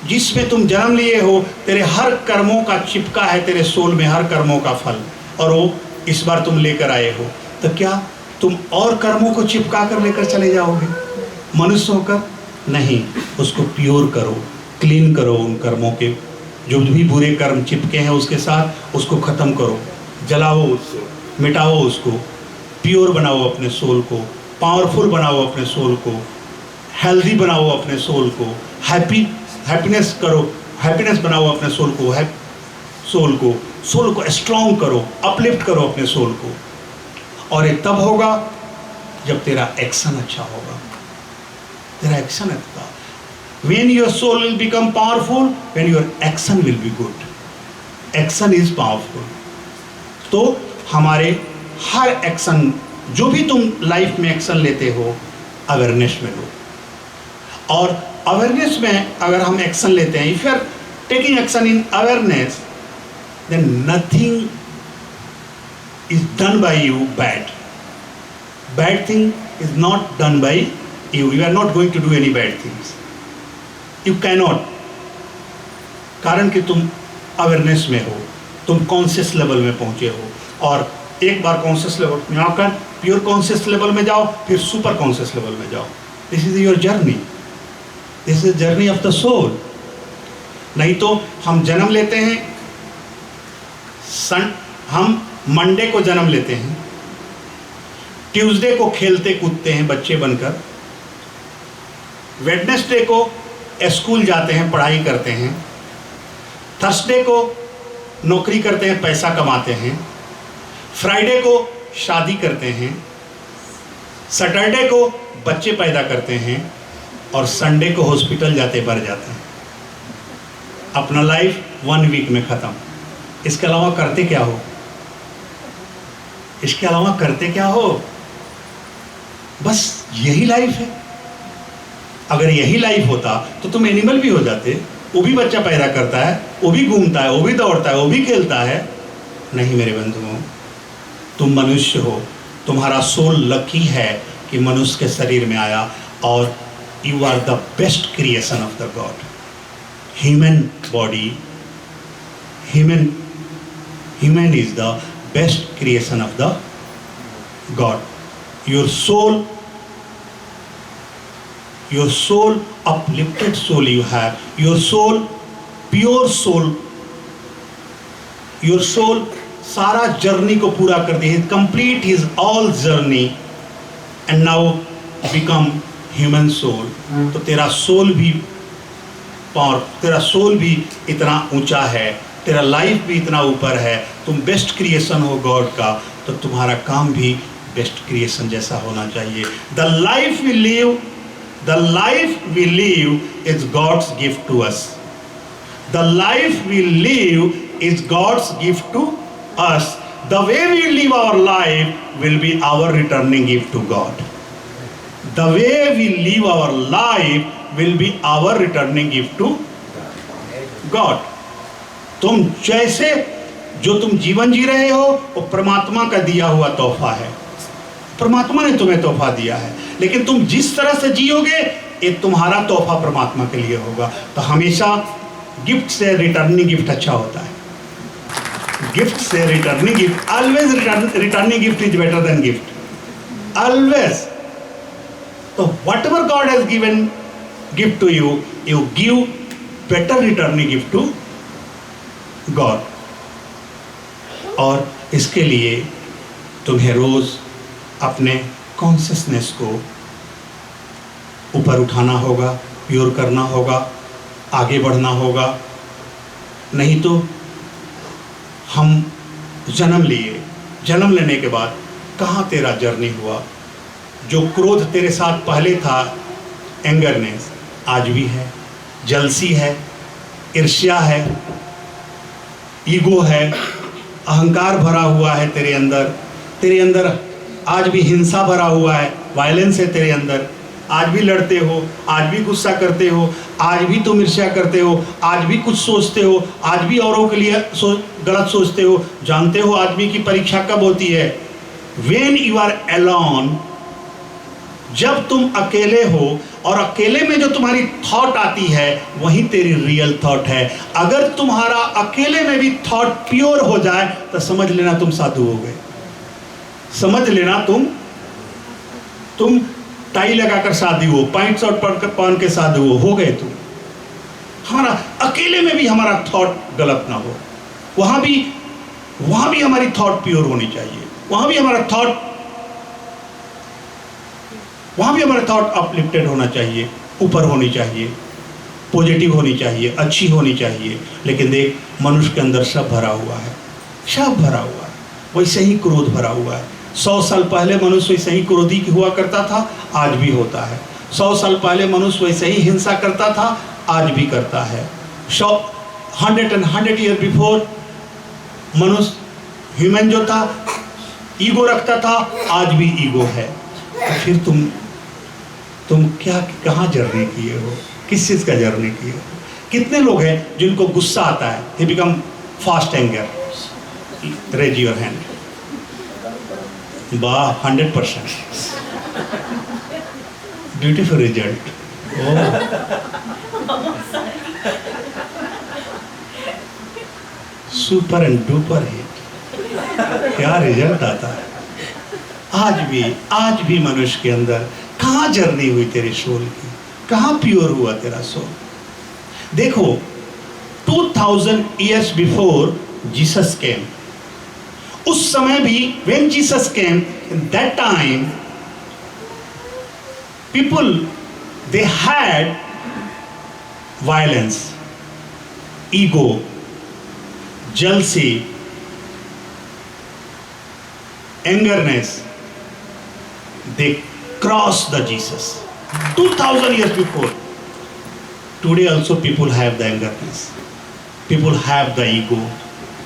जिसमें तुम जन्म लिए हो, तेरे हर कर्मों का चिपका है तेरे सोल में, हर कर्मों का फल, और वो इस बार तुम लेकर आए हो। तो क्या तुम और कर्मों को चिपका कर लेकर चले जाओगे मनुष्य होकर? नहीं, उसको प्योर करो, क्लीन करो। उन कर्मों के जो भी बुरे कर्म चिपके हैं उसके साथ उसको ख़त्म करो, जलाओ उसको, मिटाओ उसको, प्योर बनाओ अपने सोल को, पावरफुल बनाओ अपने सोल को, हेल्दी बनाओ अपने सोल को, हैप्पीनेस करो, हैप्पीनेस बनाओ अपने सोल को, सोल को स्ट्रॉन्ग करो, अपलिफ्ट करो अपने सोल को। और ये तब होगा जब तेरा एक्शन अच्छा होगा, तेरा एक्शन अच्छा। When your soul will become powerful, when your action will be good. Action is powerful. तो हमारे हर एक्शन, जो भी तुम लाइफ में एक्शन लेते हो, अवेयरनेस में लो। और अवेयरनेस में अगर हम एक्शन लेते हैं, if you are taking action in awareness, then nothing is done by you bad. Bad thing is not done by you. You are not going to do any bad things. You cannot. कारण कि तुम awareness में हो, तुम conscious level में पहुंचे हो। और एक बार कॉन्शियस लेवल में आकर प्योर कॉन्शियस लेवल में जाओ, फिर सुपर कॉन्शियस लेवल में जाओ। This is your journey, this is journey of the soul. नहीं तो हम जन्म लेते हैं, हम मंडे को जन्म लेते हैं, ट्यूसडे को खेलते कूदते हैं बच्चे बनकर, वेडनेसडे को स्कूल जाते हैं, पढ़ाई करते हैं, थर्सडे को नौकरी करते हैं, पैसा कमाते हैं, फ्राइडे को शादी करते हैं, सैटरडे को बच्चे पैदा करते हैं, और संडे को हॉस्पिटल जाते मर जाते हैं। अपना लाइफ 1 वीक में ख़त्म। इसके अलावा करते क्या हो? इसके अलावा करते क्या हो? बस यही लाइफ है। अगर यही लाइफ होता तो तुम एनिमल भी हो जाते। वो भी बच्चा पैदा करता है, वो भी घूमता है, वो भी दौड़ता है, वो भी खेलता है। नहीं मेरे बंधुओं, तुम मनुष्य हो। तुम्हारा सोल लकी है कि मनुष्य के शरीर में आया, और you are the best creation of the god. Human body, human is the best creation of the god. Your soul, uplifted soul you have, your soul, pure soul, your soul सारा journey को पूरा कर दी, complete his all journey and now become human soul। तो तेरा soul भी तेरा soul भी इतना ऊंचा है, तेरा लाइफ भी इतना ऊपर है, तुम बेस्ट क्रिएशन हो गॉड का, तो तुम्हारा काम भी बेस्ट क्रिएशन जैसा होना चाहिए। The life we live is God's gift to us. The life we live is God's gift to us. The way we live our life will be our returning gift to God. The way we live our life will be our returning gift to God. तुम जैसे जो तुम जीवन जी रहे हो वो परमात्मा का दिया हुआ तोहफा है। परमात्मा ने तुम्हें तोहफा दिया है, लेकिन तुम जिस तरह से जियोगे ये तुम्हारा तोहफा परमात्मा के लिए होगा। तो हमेशा गिफ्ट से रिटर्निंग गिफ्ट अच्छा होता है। गिफ्ट से returning gift, always returning gift is better than gift, always. तो whatever God has given gift to you, you give better returning gift to God. और इसके लिए तुम्हें रोज अपने कॉन्शियसनेस को ऊपर उठाना होगा, प्योर करना होगा, आगे बढ़ना होगा। नहीं तो हम जन्म लिए, जन्म लेने के बाद कहाँ तेरा जर्नी हुआ। जो क्रोध तेरे साथ पहले था, एंगरनेस, आज भी है, जलसी है, ईर्ष्या है, ईगो है, अहंकार भरा हुआ है तेरे अंदर आज भी हिंसा भरा हुआ है, वायलेंस है तेरे अंदर। आज भी लड़ते हो, आज भी गुस्सा करते हो, आज भी तुम ईर्ष्या करते हो, आज भी कुछ सोचते हो, आज भी औरों के लिए गलत सोचते हो। जानते हो आदमी की परीक्षा कब होती है? When you are alone, जब तुम अकेले हो, और अकेले में जो तुम्हारी थॉट आती है वही तेरी रियल थॉट है। अगर तुम्हारा अकेले में भी थॉट प्योर हो जाए तो समझ लेना तुम साधु हो गए। समझ लेना तुम टाई लगाकर साधु हो, पैंट शर्ट पहन के साधु हो गए तुम। हमारा अकेले में भी हमारा थॉट गलत ना हो, वहां भी हमारी थॉट प्योर होनी चाहिए। वहां भी हमारा थॉट अपलिफ्टेड होना चाहिए, ऊपर होनी चाहिए, पॉजिटिव होनी चाहिए, अच्छी होनी चाहिए। लेकिन देख, मनुष्य के अंदर सब भरा हुआ है, सब भरा हुआ है, वैसे ही क्रोध भरा हुआ है। 100 साल पहले मनुष्य वैसे ही क्रोधी हुआ करता था, आज भी होता है। 100 साल पहले मनुष्य वैसे ही हिंसा करता था, आज भी करता है। 100 ईयर बिफोर मनुष्य ह्यूमन जो था ईगो रखता था, आज भी ईगो है। तो फिर तुम क्या कहाँ जर्नी किए हो? किस चीज़ का जर्नी किए हो? कितने लोग हैं जिनको गुस्सा आता है, they become fast anger? Raise your hand. वाह, 100%। Beautiful result. Super and duper hit. क्या रिजल्ट आता है। आज भी मनुष्य के अंदर कहाँ जर्नी हुई तेरे सोल की? कहाँ प्योर हुआ तेरा सोल? देखो, 2000 years before Jesus came, उस समय भी when Jesus came, in that time people, they had violence, ego, jealousy, angerness. They crossed the Jesus 2000 years before. Today also people have the angerness, people have the ego,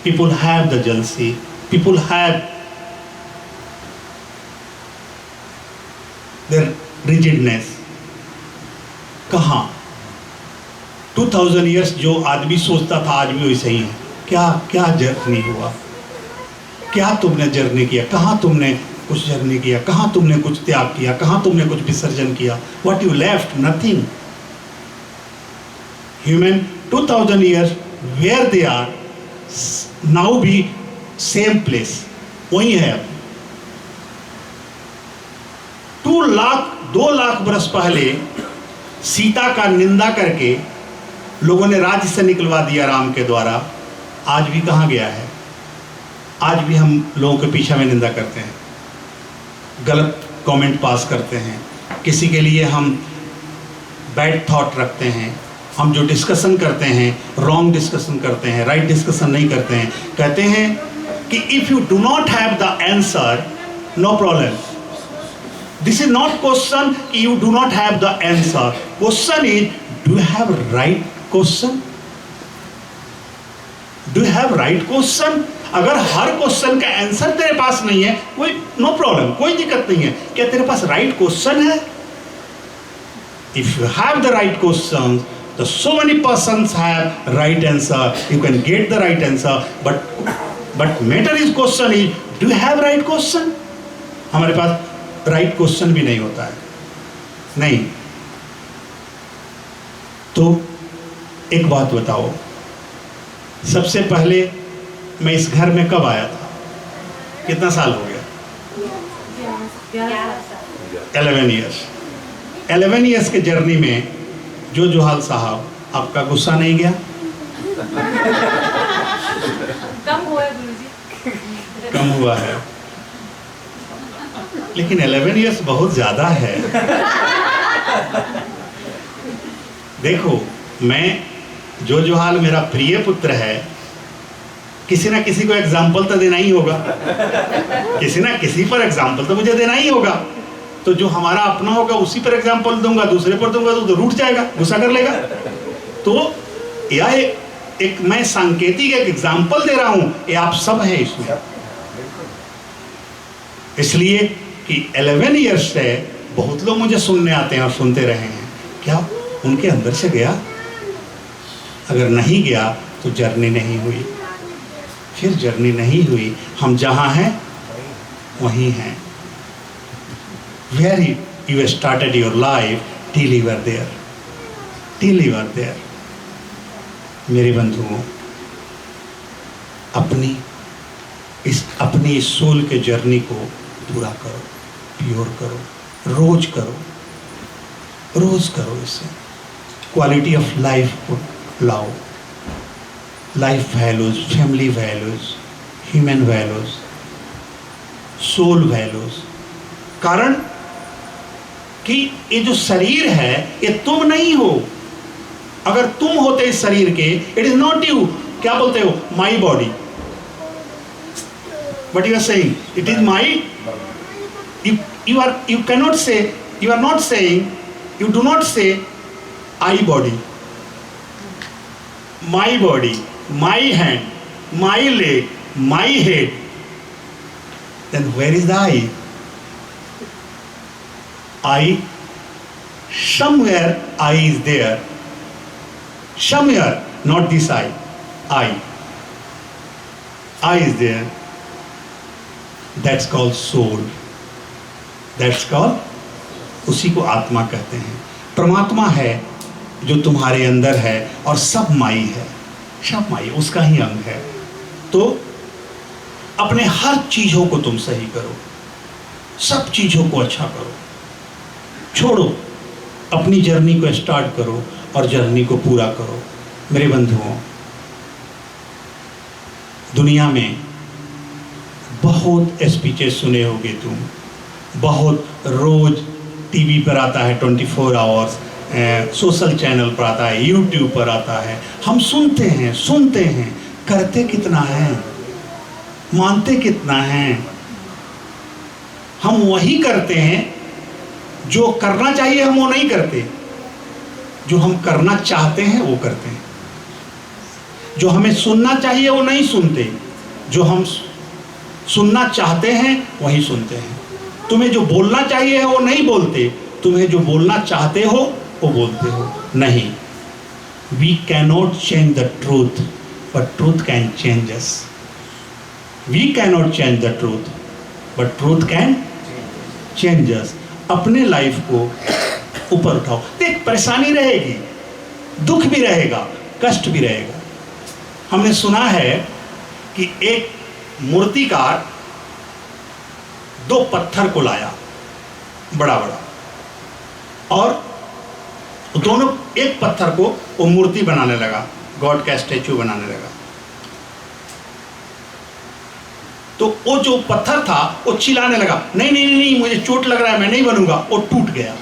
people have the jealousy, people have their rigidness. कहाँ? 2000 years जो आदमी सोचता था आज भी वैसे ही है। क्या जर्नी हुआ? क्या तुमने जर्नी किया? कहाँ तुमने कुछ जर्नी किया? कहाँ तुमने कुछ त्याग किया? कहाँ तुमने कुछ विसर्जन किया? What you left? Nothing. Human 2000 years where they are now be same place, वही है। 2 लाख बरस पहले सीता का निंदा करके लोगों ने राज्य से निकलवा दिया राम के द्वारा। आज भी कहाँ गया है? आज भी हम लोगों के पीछे में निंदा करते हैं, गलत कमेंट पास करते हैं, किसी के लिए हम बैड थॉट रखते हैं, हम जो डिस्कशन करते हैं रॉन्ग डिस्कशन करते हैं, राइट डिस्कशन नहीं करते हैं। कहते हैं कि if you do not have the answer, no problem. This is not question कि you do not have the answer, question is do you have right question? Do you have right question? अगर हर question का answer तेरे पास नहीं है, कोई no problem, कोई दिक्कत नहीं है। क्या तेरे पास राइट क्वेश्चन है? If you have the right question, तो so many persons have right answer, you can get the right answer, but matter is question is, do you have right question? हमारे पास right question भी नहीं होता है, नहीं। तो एक बात बताओ, सबसे पहले मैं इस घर में कब आया था? कितना साल हो गया? 11 years। 11 years के जर्नी में जो जोहाल साहब, आपका गुस्सा नहीं गया? कम हुआ है गुरुजी। कम हुआ है। लेकिन 11 इयर्स बहुत ज़्यादा है। देखो, मैं जो हाल मेरा प्रिय पुत्र है, किसी ना किसी को एग्जाम्पल तो देना ही होगा, किसी ना किसी पर एग्जाम्पल तो मुझे देना ही होगा। तो जो हमारा अपना होगा उसी पर एग्जाम्पल दूंगा, दूसरे पर दूंगा तो रूठ जाएगा, गुस्सा कर लेगा। तो यह एक मैं सांकेतिक एक एग्जाम्पल दे रहा हूं, ये आप सब है इसमें। इसलिए कि 11 ईयर्स से बहुत लोग मुझे सुनने आते हैं और सुनते रहे हैं, क्या उनके अंदर से गया? अगर नहीं गया तो जर्नी नहीं हुई, फिर जर्नी नहीं हुई। हम जहां हैं वहीं हैं। Where you started your life till you were there, till you were there। मेरे बंधुओं, अपनी सोल के जर्नी को पूरा करो, प्योर करो, रोज करो, रोज करो। इससे क्वालिटी ऑफ लाइफ को लाओ, life values, family values, human values, soul values. कारण कि ये जो शरीर है ये तुम नहीं हो। अगर तुम होते इस शरीर के, इट इज नॉट यू। क्या बोलते हो? My body. But you are saying it is my. you cannot say, you are not saying, you do not say I body, my hand, my leg, my head. Then where is the I? Somewhere I is there, somewhere, not this I is there. That's called soul, that's called, उसी को आत्मा कहते हैं। परमात्मा है जो तुम्हारे अंदर है और सब माई है, सब माई उसका ही अंग है। तो अपने हर चीजों को तुम सही करो, सब चीजों को अच्छा करो, छोड़ो, अपनी जर्नी को स्टार्ट करो और जर्नी को पूरा करो। मेरे बंधुओं, दुनिया में बहुत स्पीचेस सुने होगे तुम, बहुत रोज टीवी पर आता है 24 आवर्स, सोशल चैनल पर आता है, यूट्यूब पर आता है। हम सुनते हैं, करते कितना है, मानते कितना है? हम वही करते हैं जो करना चाहिए, हम वो नहीं करते। जो हम करना चाहते हैं वो करते हैं, जो हमें सुनना चाहिए वो नहीं सुनते, जो हम सुनना चाहते हैं वही सुनते हैं। तुम्हें जो बोलना चाहिए वो नहीं बोलते, तुम्हें जो बोलना चाहते हो वो बोलते हो। नहीं, we cannot change the truth but truth can change us. We cannot change the truth but truth can change us. अपने लाइफ को ऊपर उठाओ। देख, परेशानी रहेगी, दुख भी रहेगा, कष्ट भी रहेगा। हमने सुना है कि एक मूर्तिकार 2 पत्थर को लाया, बड़ा बड़ा, और दोनों, एक पत्थर को वो मूर्ति बनाने लगा, गॉड का स्टैचू बनाने लगा। तो वो जो पत्थर था वो चिल्लाने लगा, नहीं नहीं नहीं, मुझे चोट लग रहा है, मैं नहीं बनूंगा। वो टूट गया।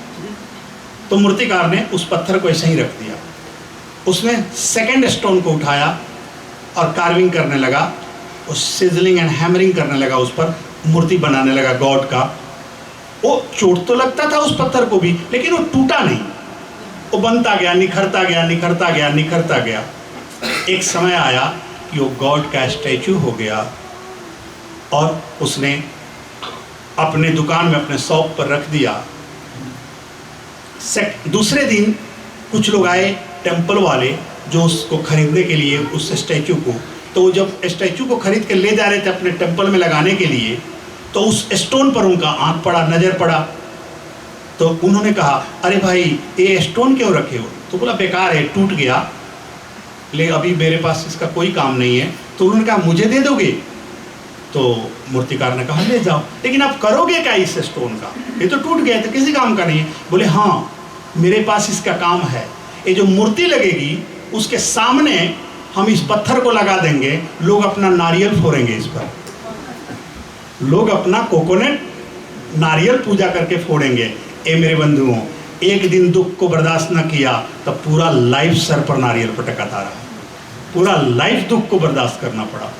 तो मूर्तिकार ने उस पत्थर को ऐसे ही रख दिया। उसने सेकंड स्टोन को उठाया और कार्विंग करने लगा, उस सिजलिंग एंड हैमरिंग करने लगा, उस पर मूर्ति बनाने लगा गॉड का। वो चोट तो लगता था उस पत्थर को भी, लेकिन वो टूटा नहीं, वो बनता गया, निखरता गया, निखरता गया, निखरता गया। एक समय आया कि वो गॉड का स्टैचू हो गया और उसने अपने दुकान में, अपने शॉप पर रख दिया। दूसरे दिन कुछ लोग आए, टेम्पल वाले, जो उसको खरीदने के लिए, उस स्टैचू को। तो जब स्टैचू को खरीद के ले जा रहे थे अपने टेम्पल में लगाने के लिए, तो उस स्टोन पर उनका आंख पड़ा, नज़र पड़ा। तो उन्होंने कहा, अरे भाई ये स्टोन क्यों रखे हो? तो बोला बेकार है, टूट गया, ले अभी मेरे पास इसका कोई काम नहीं है। तो उन्होंने कहा मुझे दे दोगे? तो मूर्तिकार ने कहा ले जाओ, लेकिन आप करोगे क्या इस स्टोन का? ये तो टूट गया, तो किसी काम का नहीं है। बोले हाँ, मेरे पास इसका काम है। ये जो मूर्ति लगेगी उसके सामने हम इस पत्थर को लगा देंगे, लोग अपना नारियल फोड़ेंगे इस पर, लोग अपना कोकोनट नारियल पूजा करके फोड़ेंगे। ए मेरे बंधुओं, एक दिन दुख को बर्दाश्त न किया तो पूरा लाइफ सर पर नारियल पटकाता रहा, पूरा लाइफ दुख को बर्दाश्त करना पड़ा।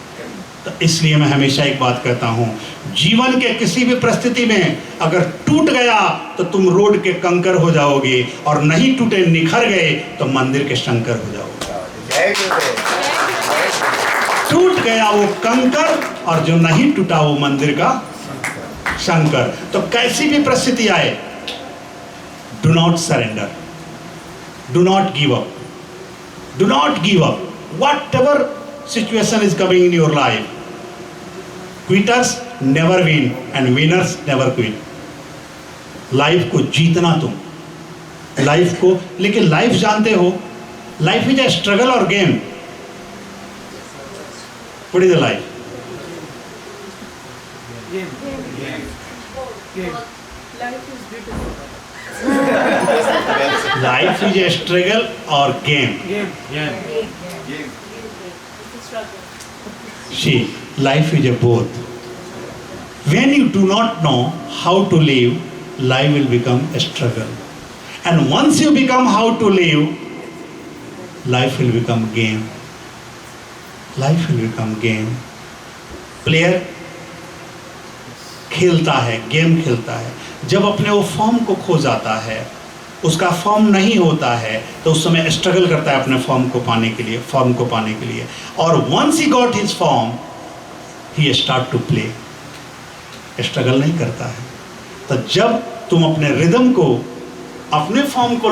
तो इसलिए मैं हमेशा एक बात कहता हूँ, जीवन के किसी भी परिस्थिति में अगर टूट गया तो तुम रोड के कंकर हो जाओगे, और नहीं टूटे निखर गए तो मंदिर के शंकर हो जाओगे। टूट गया वो कंकर और जो नहीं टूटा वो मंदिर का शंकर। तो कैसी भी परिस्थिति आए, do not surrender, do not give up, do not give up. Whatever situation is coming in your life, quitters never win and winners never quit. Life को जीतना तुम, लाइफ को, लेकिन लाइफ जानते हो, लाइफ इज ए स्ट्रगल और game. What is the life? Life is a struggle or game. See, life is a both. When you do not know how to live, life will become a struggle. And once you become how to live, life will become game. Life will become game. Player खेलता है, game खेलता है, जब अपने वो form को खो जाता है, उसका फॉर्म नहीं होता है, तो उस समय स्ट्रगल करता है अपने फॉर्म को पाने के लिए, फॉर्म को पाने के लिए। और once he got his form, he start to play, struggle नहीं करता है। तो जब तुम अपने रिदम को, अपने फॉर्म को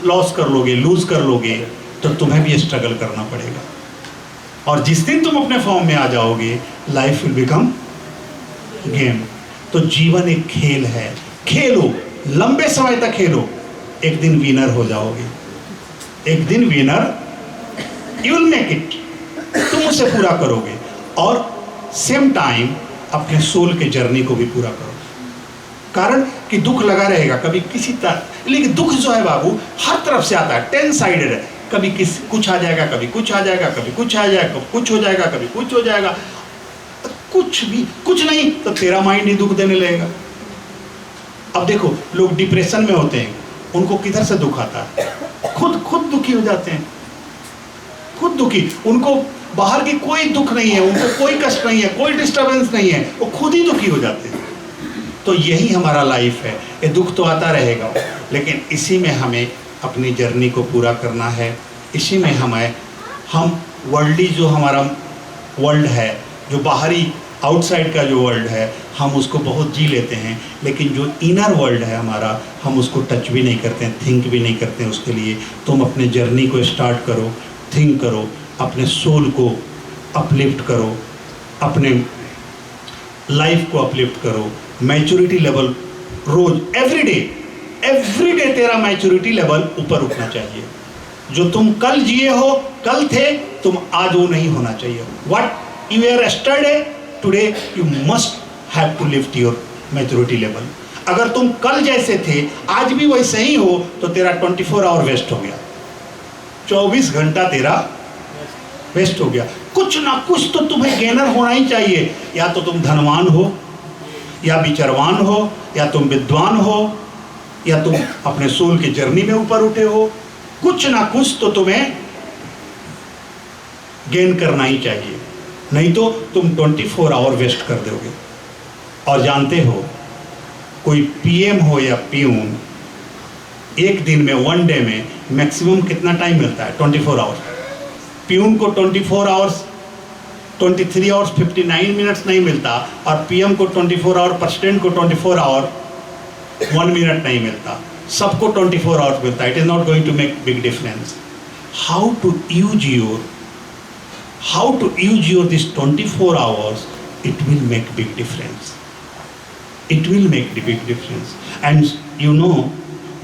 लॉस कर लोगे, लूज कर लोगे, तो तुम्हें भी स्ट्रगल करना पड़ेगा। और जिस दिन तुम अपने फॉर्म में आ जाओगे, लाइफ विल बिकम गेम। तो जीवन एक खेल है, खेलो, लंबे समय तक खेलो, एक दिन विनर हो जाओगे, एक दिन winner, you will make it, तुम उसे पूरा करोगे। और सेम टाइम अपने सोल के जर्नी को भी पूरा करो। कारण कि दुख लगा रहेगा कभी किसी तरह, लेकिन दुख जो है बाबू हर तरफ से आता है, 10 साइडेड है। कभी कुछ आ जाएगा, कभी कुछ आ जाएगा, कभी कुछ आ जाएगा, कभी कुछ हो जाएगा, कभी कुछ हो जाएगा। कुछ भी कुछ नहीं तो तेरा माइंड ही दुख देने लगेगा। अब देखो, लोग डिप्रेशन में होते हैं, उनको किधर से दुख आता है? खुद दुखी हो जाते हैं, खुद दुखी, उनको बाहर की कोई दुख नहीं है, उनको कोई कष्ट नहीं है, कोई डिस्टर्बेंस नहीं है, वो खुद ही दुखी हो जाते हैं। तो यही हमारा लाइफ है, ये दुख तो आता रहेगा, लेकिन इसी में हमें अपनी जर्नी को पूरा करना है। इसी में हम वर्ल्डली जो हमारा वर्ल्ड है, जो बाहरी आउटसाइड का जो वर्ल्ड है, हम उसको बहुत जी लेते हैं, लेकिन जो इनर वर्ल्ड है हमारा, हम उसको टच भी नहीं करते हैं, थिंक भी नहीं करते हैं उसके लिए। तुम अपने जर्नी को स्टार्ट करो, थिंक करो, अपने सोल को अपलिफ्ट करो, अपने लाइफ को अपलिफ्ट करो। मैच्योरिटी लेवल रोज, एवरी डे तेरा मैच्योरिटी लेवल ऊपर उठना चाहिए। जो तुम कल जिए हो, कल थे तुम, आज वो नहीं होना चाहिए। What you are yesterday, today you must have to lift your maturity level. अगर तुम कल जैसे थे आज भी वैसे ही हो, तो तेरा 24 आवर वेस्ट हो गया, 24 घंटा तेरा वेस्ट हो गया। कुछ ना कुछ तो तुम्हें गेनर होना ही चाहिए। या तो तुम धनवान हो, या विचारवान हो, या तुम विद्वान हो, या तुम अपने सोल की जर्नी में ऊपर उठे हो। कुछ ना कुछ तो तुम्हें गेन करना ही चाहिए, नहीं तो तुम 24 आवर वेस्ट कर दोगे। और जानते हो, कोई पीएम हो या पीयून, एक दिन में, वन डे में मैक्सिमम कितना टाइम मिलता है? 24 आवर्स। पीयून को 24 आवर्स, 23 आवर्स 59 मिनट्स नहीं मिलता, और पीएम को 24 आवर, प्रेसिडेंट को 24 आवर 1 मिनट नहीं मिलता। सबको 24 आवर्स मिलता है। It is not going to make big difference. How to use your this 24 hours, it will make big difference. It will make the big difference. And you know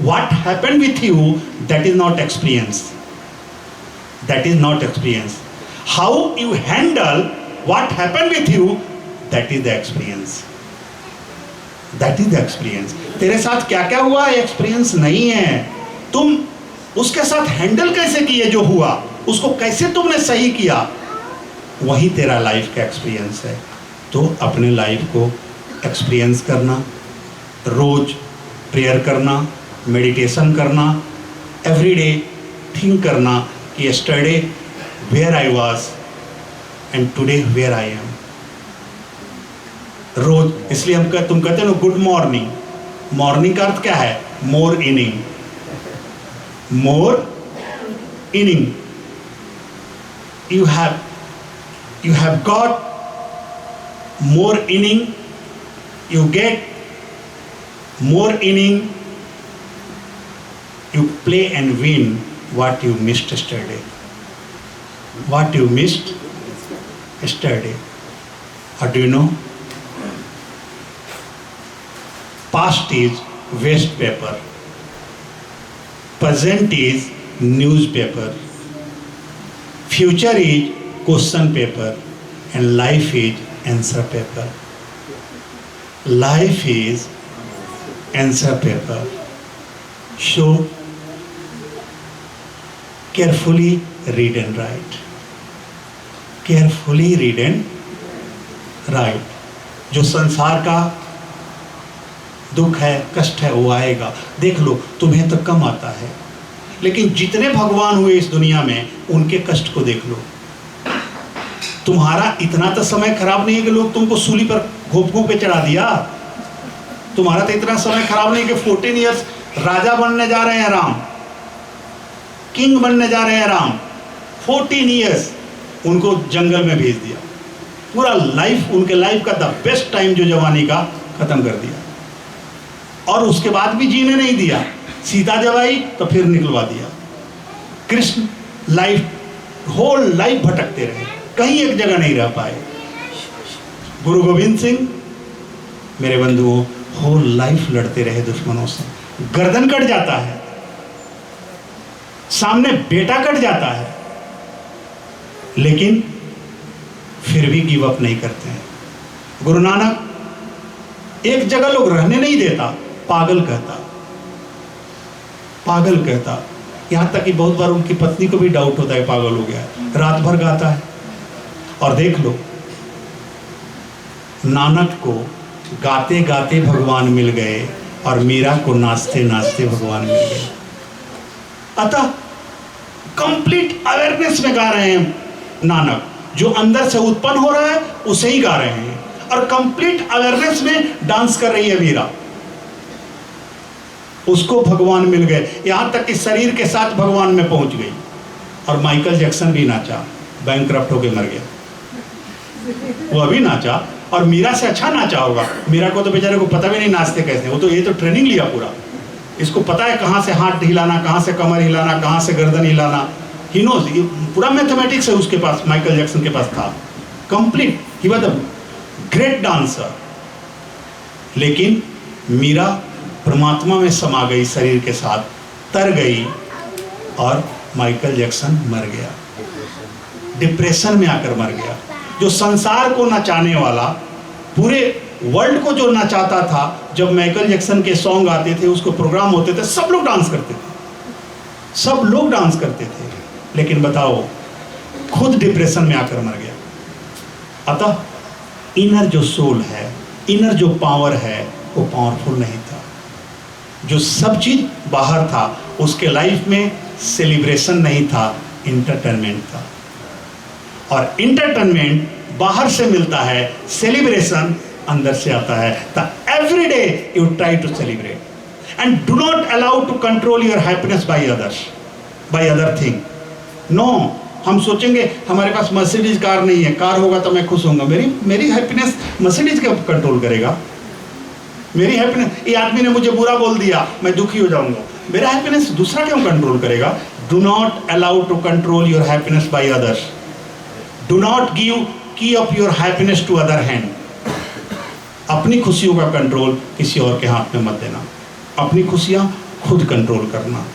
what happened with you, that is not experience. That is not experience. How you handle what happened with you, that is the experience. That is the experience. तेरे साथ क्या क्या हुआ experience नहीं है, तुम उसके साथ हैंडल कैसे किए, जो हुआ उसको कैसे तुमने सही किया, वही तेरा लाइफ का एक्सपीरियंस है। तो अपने लाइफ को एक्सपीरियंस करना, रोज प्रेयर करना, मेडिटेशन करना, एवरीडे थिंक करना कि yesterday where I was and today where I am. रोज, इसलिए तुम कहते हो ना गुड मॉर्निंग। मॉर्निंग का अर्थ क्या है? More inning, more inning. you have got more inning, you get more inning, you play and win what you missed yesterday. What you missed yesterday. Or do you know? Past is waste paper. Present is newspaper. Future is question paper. And life is answer paper. Life is answer paper. So, carefully read and write. Carefully read and write. जो संसार का दुख है, कष्ट है, वो आएगा। देख लो, तुम्हें तो कम आता है, लेकिन जितने भगवान हुए इस दुनिया में, उनके कष्ट को देख लो। तुम्हारा इतना तो समय खराब नहीं है कि लोग तुमको सूली पर घोप पे चढ़ा दिया। तुम्हारा तो इतना समय खराब नहीं कि 14 इयर्स राजा बनने जा रहे हैं राम, किंग बनने जा रहे हैं राम। 14 इयर्स उनको जंगल में भेज दिया, पूरा लाइफ, उनके लाइफ का द बेस्ट टाइम जो जवानी का खत्म कर दिया, और उसके बाद भी जीने नहीं दिया। सीता जब आई तो फिर निकलवा दिया। कृष्ण होल लाइफ भटकते रहे, कहीं एक जगह नहीं रह पाए। गुरु गोविंद सिंह मेरे बंधुओं होल लाइफ लड़ते रहे दुश्मनों से। गर्दन कट जाता है, सामने बेटा कट जाता है, लेकिन फिर भी गिव अप नहीं करते हैं। गुरु नानक एक जगह लोग रहने नहीं देता, पागल कहता, पागल कहता। यहां तक कि बहुत बार उनकी पत्नी को भी डाउट होता है पागल हो गया, रात भर गाता है। और देख लो, नानक को गाते गाते भगवान मिल गए और मीरा को नाचते नाचते भगवान मिल गए। अतः कंप्लीट अवेयरनेस में गा रहे हैं नानक, जो अंदर से उत्पन्न हो रहा है उसे ही गा रहे हैं, और कंप्लीट अवेयरनेस में डांस कर रही है मीरा। उसको भगवान मिल गए, यहां तक कि शरीर के साथ भगवान में पहुंच गई। और माइकल जैक्सन भी नाचा, बैंकक्रप्ट होके मर गया, वो अभी नाचा, और मीरा से अच्छा नाचा होगा। मीरा को तो बेचारे को पता भी नहीं नाचते कैसे, वो तो ये तो ट्रेनिंग लिया पूरा, इसको पता है कहाँ से हाथ हिलाना, कहाँ से कमर हिलाना, कहाँ से गर्दन हिलाना। ही नोज, ये पूरा मैथमेटिक्स है उसके पास, माइकल जैक्सन के पास था complete. He was a great dancer. लेकिन मीरा परमात्मा में समा गई, शरीर के साथ तर गई, और माइकल जैक्सन मर गया, डिप्रेशन में आकर मर गया। जो संसार को नचाने वाला, पूरे वर्ल्ड को जो नचाता था, जब माइकल जैक्सन के सॉन्ग आते थे, उसको प्रोग्राम होते थे, सब लोग डांस करते थे, सब लोग डांस करते थे। लेकिन बताओ, खुद डिप्रेशन में आकर मर गया। अतः इनर जो सोल है, इनर जो पावर है, वो पावरफुल नहीं था। जो सब चीज बाहर था, उसके लाइफ में सेलिब्रेशन नहीं था, इंटरटेनमेंट था। और इंटरटेनमेंट बाहर से मिलता है, सेलिब्रेशन अंदर से आता है। The every day you try to celebrate and do not allow to control your happiness by others, by other thing. No, हम सोचेंगे हमारे पास मर्सिडीज कार नहीं है, कार होगा तो मैं खुश होऊंगा। मेरी हैप्पीनेस मर्सिडीज क्या कंट्रोल करेगा? मेरी हैप्पीनेस, ये आदमी ने मुझे बुरा बोल दिया, मैं दुखी हो जाऊंगा, मेरा हैप्पीनेस दूसरा क्यों कंट्रोल करेगा? Do not allow to control your happiness by others. Do not give key of your happiness to other hand. अपनी खुशियों का कंट्रोल किसी और के हाथ में मत देना, अपनी खुशियां खुद कंट्रोल करना,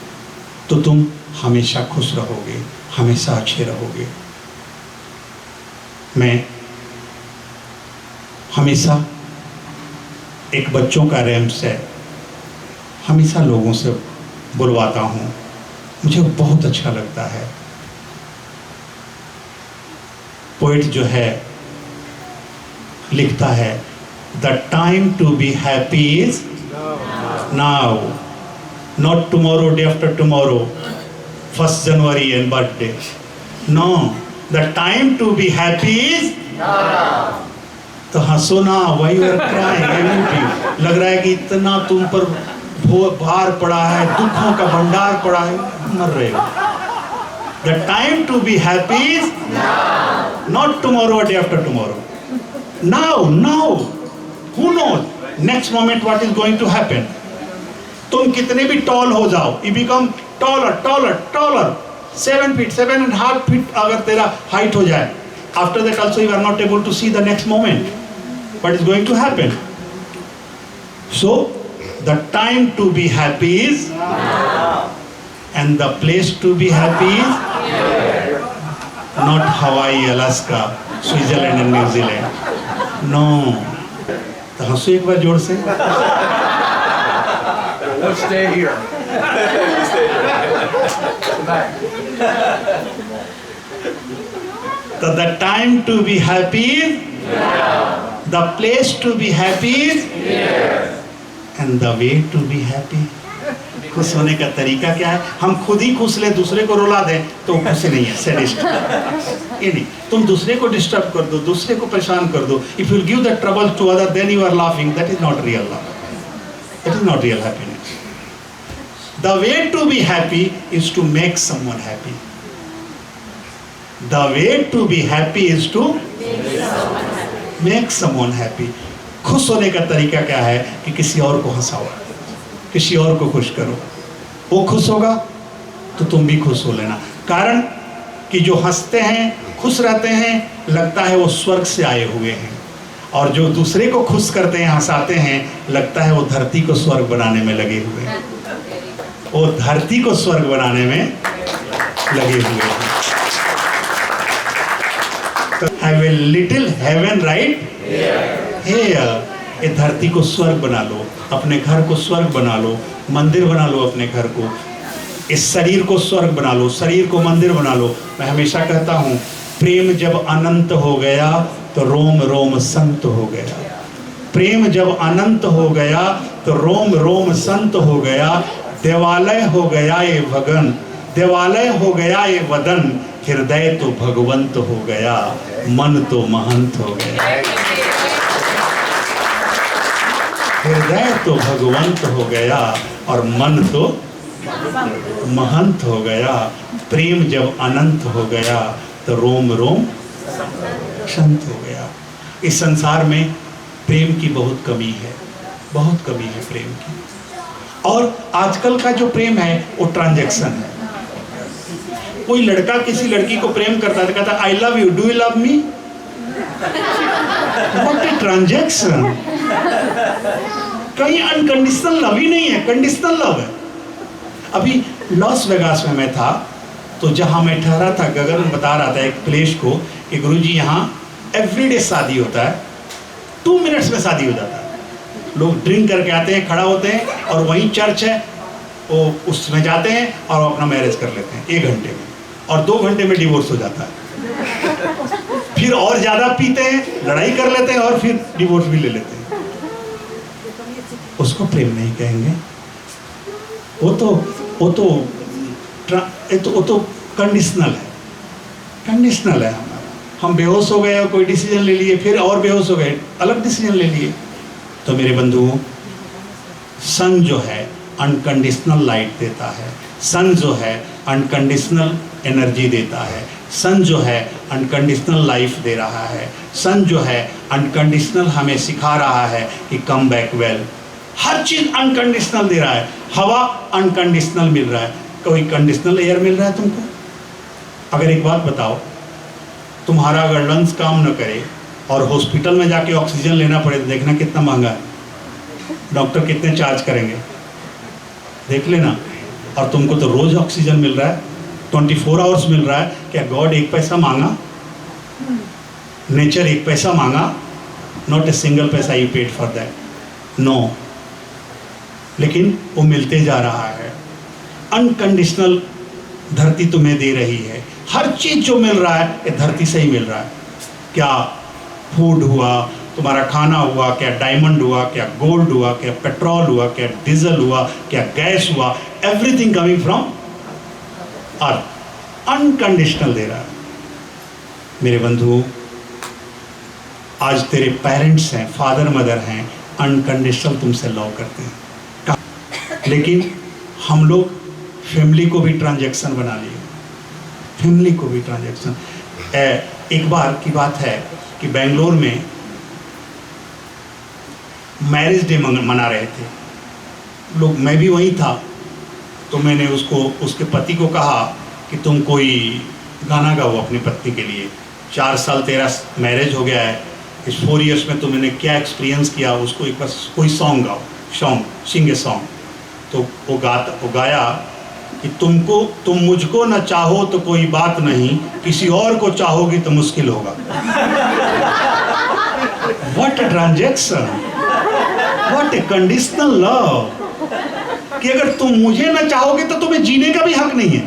तो तुम हमेशा खुश रहोगे, हमेशा अच्छे रहोगे। मैं हमेशा एक बच्चों का रैम्प से हमेशा लोगों से बुलवाता हूँ, मुझे बहुत अच्छा लगता है। पोइट जो है लिखता है, the time to be happy is Now, not tomorrow, day after tomorrow, 1st January and birthday. No, the time to be happy is तो हंसो ना, why you are crying? लग रहा है कि इतना तुम पर भार पड़ा है, दुखों का भंडार पड़ा है, मर रहे हो. The time to be happy is not tomorrow or day after tomorrow. Now. Who knows? Next moment what is going to happen? तुम कितने भी tall हो जाओ, you become taller. 7 feet, 7.5 feet अगर तेरा height हो जाए, after that also you are not able to see the next moment. What is going to happen? So, the time to be happy is and the place to be happy is not Hawaii, Alaska, Switzerland and New Zealand. No. तो हंसो एक बार जोर से. Let's stay here. So the time to be happy is the place to be happy is and the way to be happy. खुश होने का तरीका क्या है? हम खुद ही खुश ले, दूसरे को रुला दें तो खुश नहीं है, सैडिस्ट. ये नहीं, तुम दूसरे को डिस्टर्ब कर दो, दूसरे को परेशान कर दो. If you give the trouble to other, then you are laughing. That is not real love. That is not real happiness. The way to be happy is to make someone happy. The way to be happy is to make someone happy. खुश होने का तरीका क्या है? कि किसी और को हंसाओ, किसी और को खुश करो. वो खुश होगा तो तुम भी खुश हो लेना. कारण कि जो हंसते हैं, खुश रहते हैं, लगता है वो स्वर्ग से आए हुए हैं. और जो दूसरे को खुश करते हैं, हंसाते हैं, लगता है वो धरती को स्वर्ग बनाने में लगे हुए हैं. वो धरती को स्वर्ग बनाने में लगे हुए हैं. Have a little heaven right here. ये धरती को स्वर्ग बना लो, अपने घर को स्वर्ग बना लो, मंदिर बना लो अपने घर को. इस शरीर को स्वर्ग बना लो, शरीर को मंदिर बना लो. मैं हमेशा कहता हूँ, प्रेम जब अनंत हो गया तो रोम रोम संत हो गया. प्रेम जब अनंत हो गया तो रोम रोम संत हो गया. देवालय हो गया ये भगन, देवालय हो गया ये वदन, हृदय तो भगवंत हो गया, मन तो महंत हो गया. हृदय तो भगवंत हो गया और मन तो महंत हो गया. प्रेम जब अनंत हो गया तो रोम रोम संत हो गया. इस संसार में प्रेम की बहुत कमी है, बहुत कमी है प्रेम की. और आजकल का जो प्रेम है वो ट्रांजैक्शन है. कोई लड़का किसी लड़की को प्रेम करता है, कहता I love you, do you love me? What a transaction. कहीं अनकंडीशनल लव ही नहीं है, कंडीशनल लव है. अभी लॉस वेगास में मैं था, तो जहाँ मैं ठहरा था, गगन बता रहा था एक प्लेस को कि गुरुजी यहाँ एवरीडे शादी होता है, 2 मिनट्स में शादी हो जाता है. लोग ड्रिंक करके आते हैं, खड़ा होते हैं और वहीं चर्च है, वो उसमें जाते हैं और अपना मैरिज कर लेते हैं 1 घंटे में, और 2 घंटे में डिवोर्स हो जाता है. फिर और ज़्यादा पीते हैं, लड़ाई कर लेते हैं और फिर डिवोर्स भी ले लेते हैं. उसको प्रेम नहीं कहेंगे. वो तो कंडीशनल है, कंडीशनल है. हम बेहोश हो गए और कोई डिसीजन ले लिए, फिर और बेहोश हो गए, अलग डिसीजन ले लिए. तो मेरे बंधुओं, सन जो है अनकंडीशनल लाइट देता है, सन जो है अनकंडीशनल एनर्जी देता है, सन जो है अनकंडीशनल लाइफ दे रहा है, सन जो है अनकंडीशनल हमें सिखा रहा है कि कम बैक वेल. हर चीज़ अनकंडीशनल दे रहा है. हवा अनकंडीशनल मिल रहा है, कोई कंडीशनल एयर मिल रहा है तुमको? अगर एक बात बताओ, तुम्हारा अगर लंग्स काम न करे और हॉस्पिटल में जाके ऑक्सीजन लेना पड़े तो देखना कितना महंगा है. डॉक्टर कितने चार्ज करेंगे, देख लेना. और तुमको तो रोज़ ऑक्सीजन मिल रहा है, 24 आवर्स मिल रहा है. क्या गॉड 1 पैसा मांगा? नेचर 1 पैसा मांगा? Not a single paisa you paid for that, no. लेकिन वो मिलते जा रहा है. अनकंडीशनल धरती तुम्हें दे रही है. हर चीज़ जो मिल रहा है ये धरती से ही मिल रहा है. क्या फूड हुआ, तुम्हारा खाना हुआ, क्या डायमंड हुआ, क्या गोल्ड हुआ, क्या पेट्रोल हुआ, क्या डीजल हुआ, क्या गैस हुआ, everything coming from earth, unconditional दे रहा है। मेरे बंधुओं, आज तेरे पेरेंट्स हैं, फादर मदर हैं, अनकंडीशनल तुमसे लव करते हैं, लेकिन हम लोग फैमिली को भी ट्रांजैक्शन बना लिए, फैमिली को भी ट्रांजैक्शन। एक बार की बात है कि बेंगलोर में मैरिज डे मना रहे थे लोग, मैं भी वहीं था। तो मैंने उसके पति को कहा कि तुम कोई गाना गाओ अपनी पत्नी के लिए, 4 साल तेरा मैरिज हो गया है, इस 4 इयर्स में तुमने क्या एक्सपीरियंस किया, उसको एक बस कोई सॉन्ग गाओ, सिंग ए सॉन्ग। तो वो गाया कि तुम मुझको न चाहो तो कोई बात नहीं, किसी और को चाहोगी तो मुश्किल होगा। What a transaction, what A conditional love, कि अगर तुम मुझे न चाहोगे तो तुम्हें जीने का भी हक नहीं है,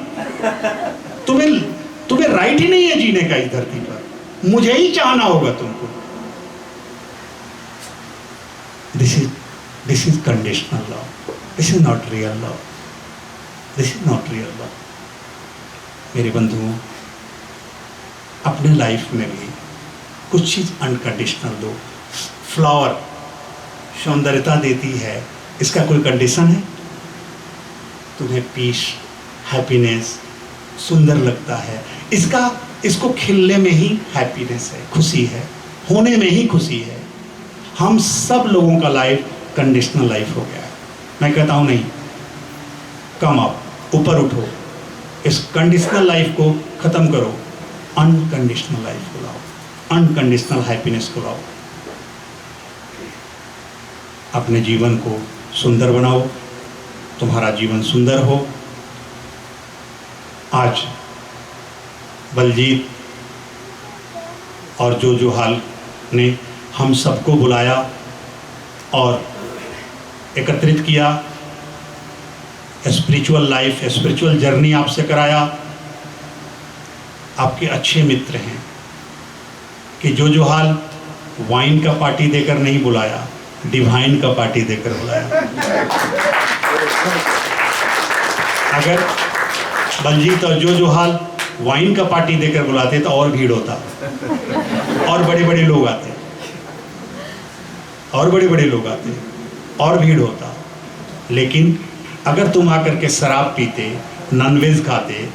तुम्हें राइट ही नहीं है जीने का इस धरती पर, मुझे ही चाहना होगा तुमको। This is conditional love, this is not real love, this is not real love. मेरे बंधुओं, अपने लाइफ में भी कुछ चीज अनकंडीशनल दो। फ्लावर सौंदर्यता देती है, इसका कोई कंडीशन है? तुम्हें पीस, हैप्पीनेस, सुंदर लगता है, इसको खिलने में ही हैप्पीनेस है, खुशी है, होने में ही खुशी है। हम सब लोगों का लाइफ कंडीशनल लाइफ हो गया है। मैं कहता हूँ नहीं, कम अप, ऊपर उठो, इस कंडीशनल लाइफ को ख़त्म करो, अनकंडीशनल लाइफ को लाओ, अनकंडीशनल हैप्पीनेस को लाओ। अपने जीवन को सुंदर बनाओ, तुम्हारा जीवन सुंदर हो। आज बलजीत और जोजोहाल ने हम सबको बुलाया और एकत्रित किया, स्पिरिचुअल लाइफ, स्पिरिचुअल जर्नी आपसे कराया। आपके अच्छे मित्र हैं कि जोजोहाल वाइन का पार्टी देकर नहीं बुलाया, डिवाइन का पार्टी देकर बुलाया। अगर बलजीत और जोजोहाल वाइन का पार्टी देकर बुलाते तो और भीड़ होता, और बड़े बड़े लोग आते, और बड़े बड़े लोग आते, और भीड़ होता। लेकिन अगर तुम आकर के शराब पीते, नॉनवेज खाते,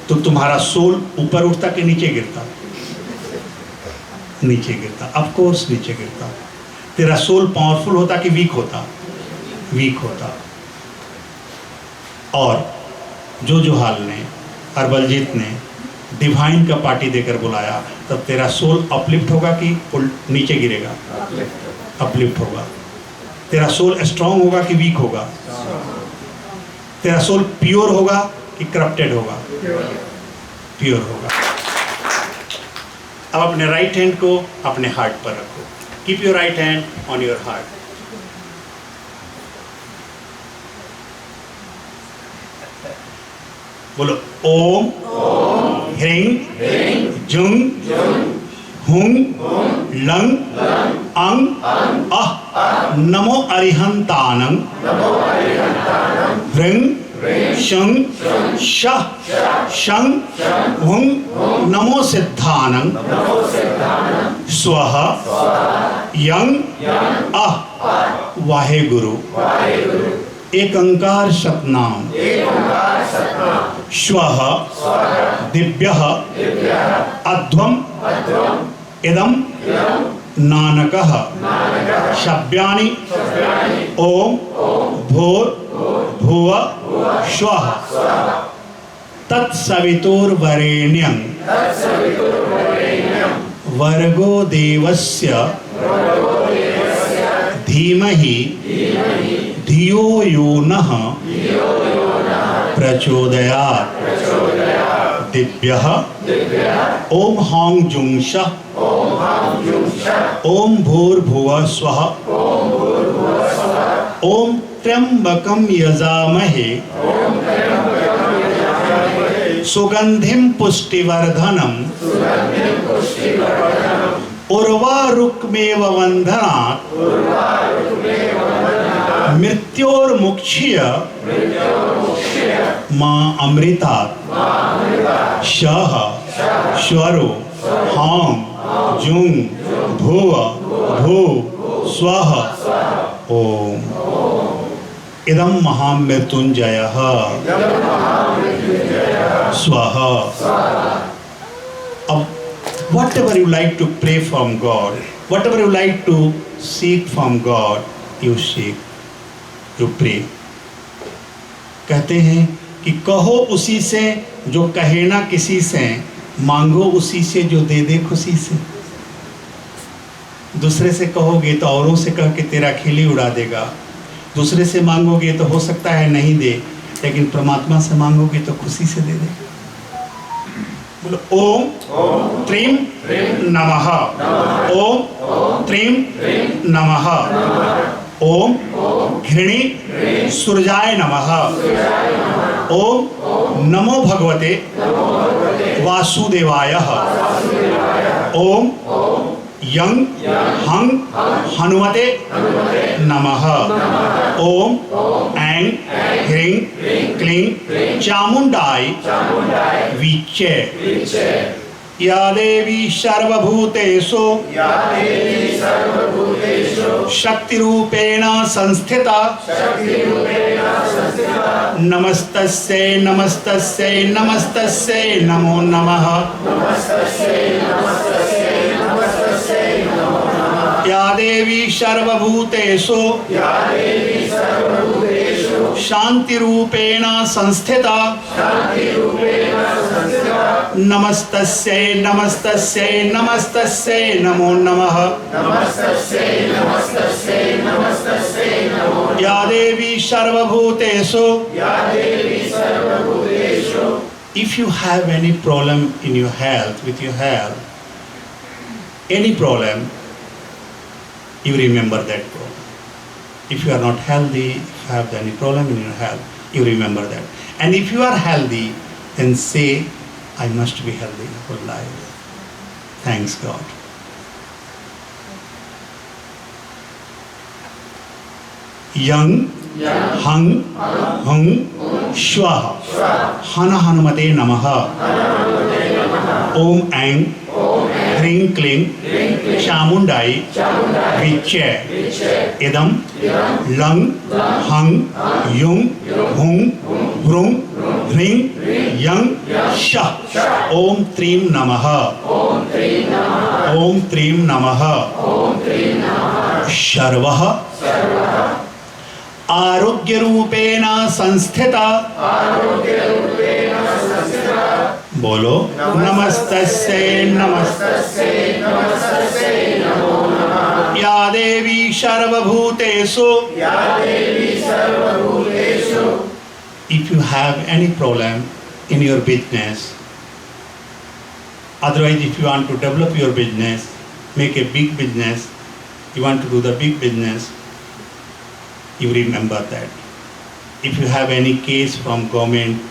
तो तुम्हारा सोल ऊपर उठता कि नीचे गिरता? नीचे गिरता, ऑफ कोर्स नीचे गिरता। तेरा सोल पावरफुल होता कि वीक होता? वीक होता। और जोजोहाल ने और बलजीत ने डिवाइन का पार्टी देकर बुलाया, तब तेरा सोल अपलिफ्ट होगा कि नीचे गिरेगा? अपलिफ्ट होगा। तेरा सोल स्ट्रांग होगा कि वीक होगा? तेरा सोल प्योर होगा कि करप्टेड होगा? प्योर होगा। अब अपने राइट हैंड को अपने हार्ट पर रखो। Keep your right hand on your heart. बोलो ओम ह्रीं जुंग हुंग लंग अंग अह नमो अरिहंतानं ह्रीं शं शः शं हुं नमो सिद्धानं स्वः यं अह वाहेगुरु एक अंकार सतनाम श्वः दिव्यः अध्वम इदं नानकः शब्यानि ओम भूर्भुव स्वः तत्सवितुर्वरेण्यं वर्गो देवस्य धीमहि धियो यो नः प्रचोदयात् दिव्यः ओम हौं जुं शः ओम भूर्भुवः स्वः ओम त्र्यंबकं यजामहे सुगंधिं पुष्टिवर्धनम् उर्वारुकमेव वंदनात् मृत्योर्मुक्षीय मां अमृतात् शः श्वरो हां जुं भुव भू स्वः ओम इदं महामृत्युंजयः स्वः. अब whatever you like to pray from God, whatever you like to seek from God, you seek, you pray. कहते हैं कि कहो उसी से जो कहे ना किसी से, मांगो उसी से जो दे दे खुशी से. दूसरे से कहोगे तो औरों से कह के तेरा खिली उड़ा देगा. दूसरे से मांगोगे तो हो सकता है नहीं दे, लेकिन परमात्मा से मांगोगे तो खुशी से दे दे. बोलो ओम त्रीम नमः. ओम त्रीम नमः. ओम घृणी सूर्याय नमः. ओम नमो भगवते वासुदेवाय. ओम यं हं हनुमते नमः. ओम ऐं ह्रीं क्लीं चामुंडाय वीचे. या देवी सर्वभूतेषु शक्तिरूपेण संस्थिता नमस्तस्यै नमस्तस्यै नमस्तस्यै नमो नमः. या देवी सर्वभूतेषु शांतिरूपेण संस्थिता नमस्तस्यै नमस्तस्यै नमस्तस्यै नमो नमः. या देवी सर्वभूतेषु. If you have any problem in your health, with your health, any problem, you remember that problem. If you are not healthy, if you have any problem in your health, you remember that. And if you are healthy, then say, I must be healthy for life. Thanks God. Yang hang hung shwaha hana hanumate namaha. Om aing ह्रीं क्लीं चामुंडाई विचे. इदं लं हं युं हुं ह्रूं ह्रीं यं शः. ओम त्रीं नमः. ओम त्रीं नमः. शर्वः आरोग्य रूपेण संस्थिता. बोलो नमस्तस्यै नमस्तस्यै नमो नमः. या देवी सर्वभूतेषु. If you have any problem in your business, otherwise if you want to develop your business, make a big business, you want to do the big business, you remember that. If you have any case from government,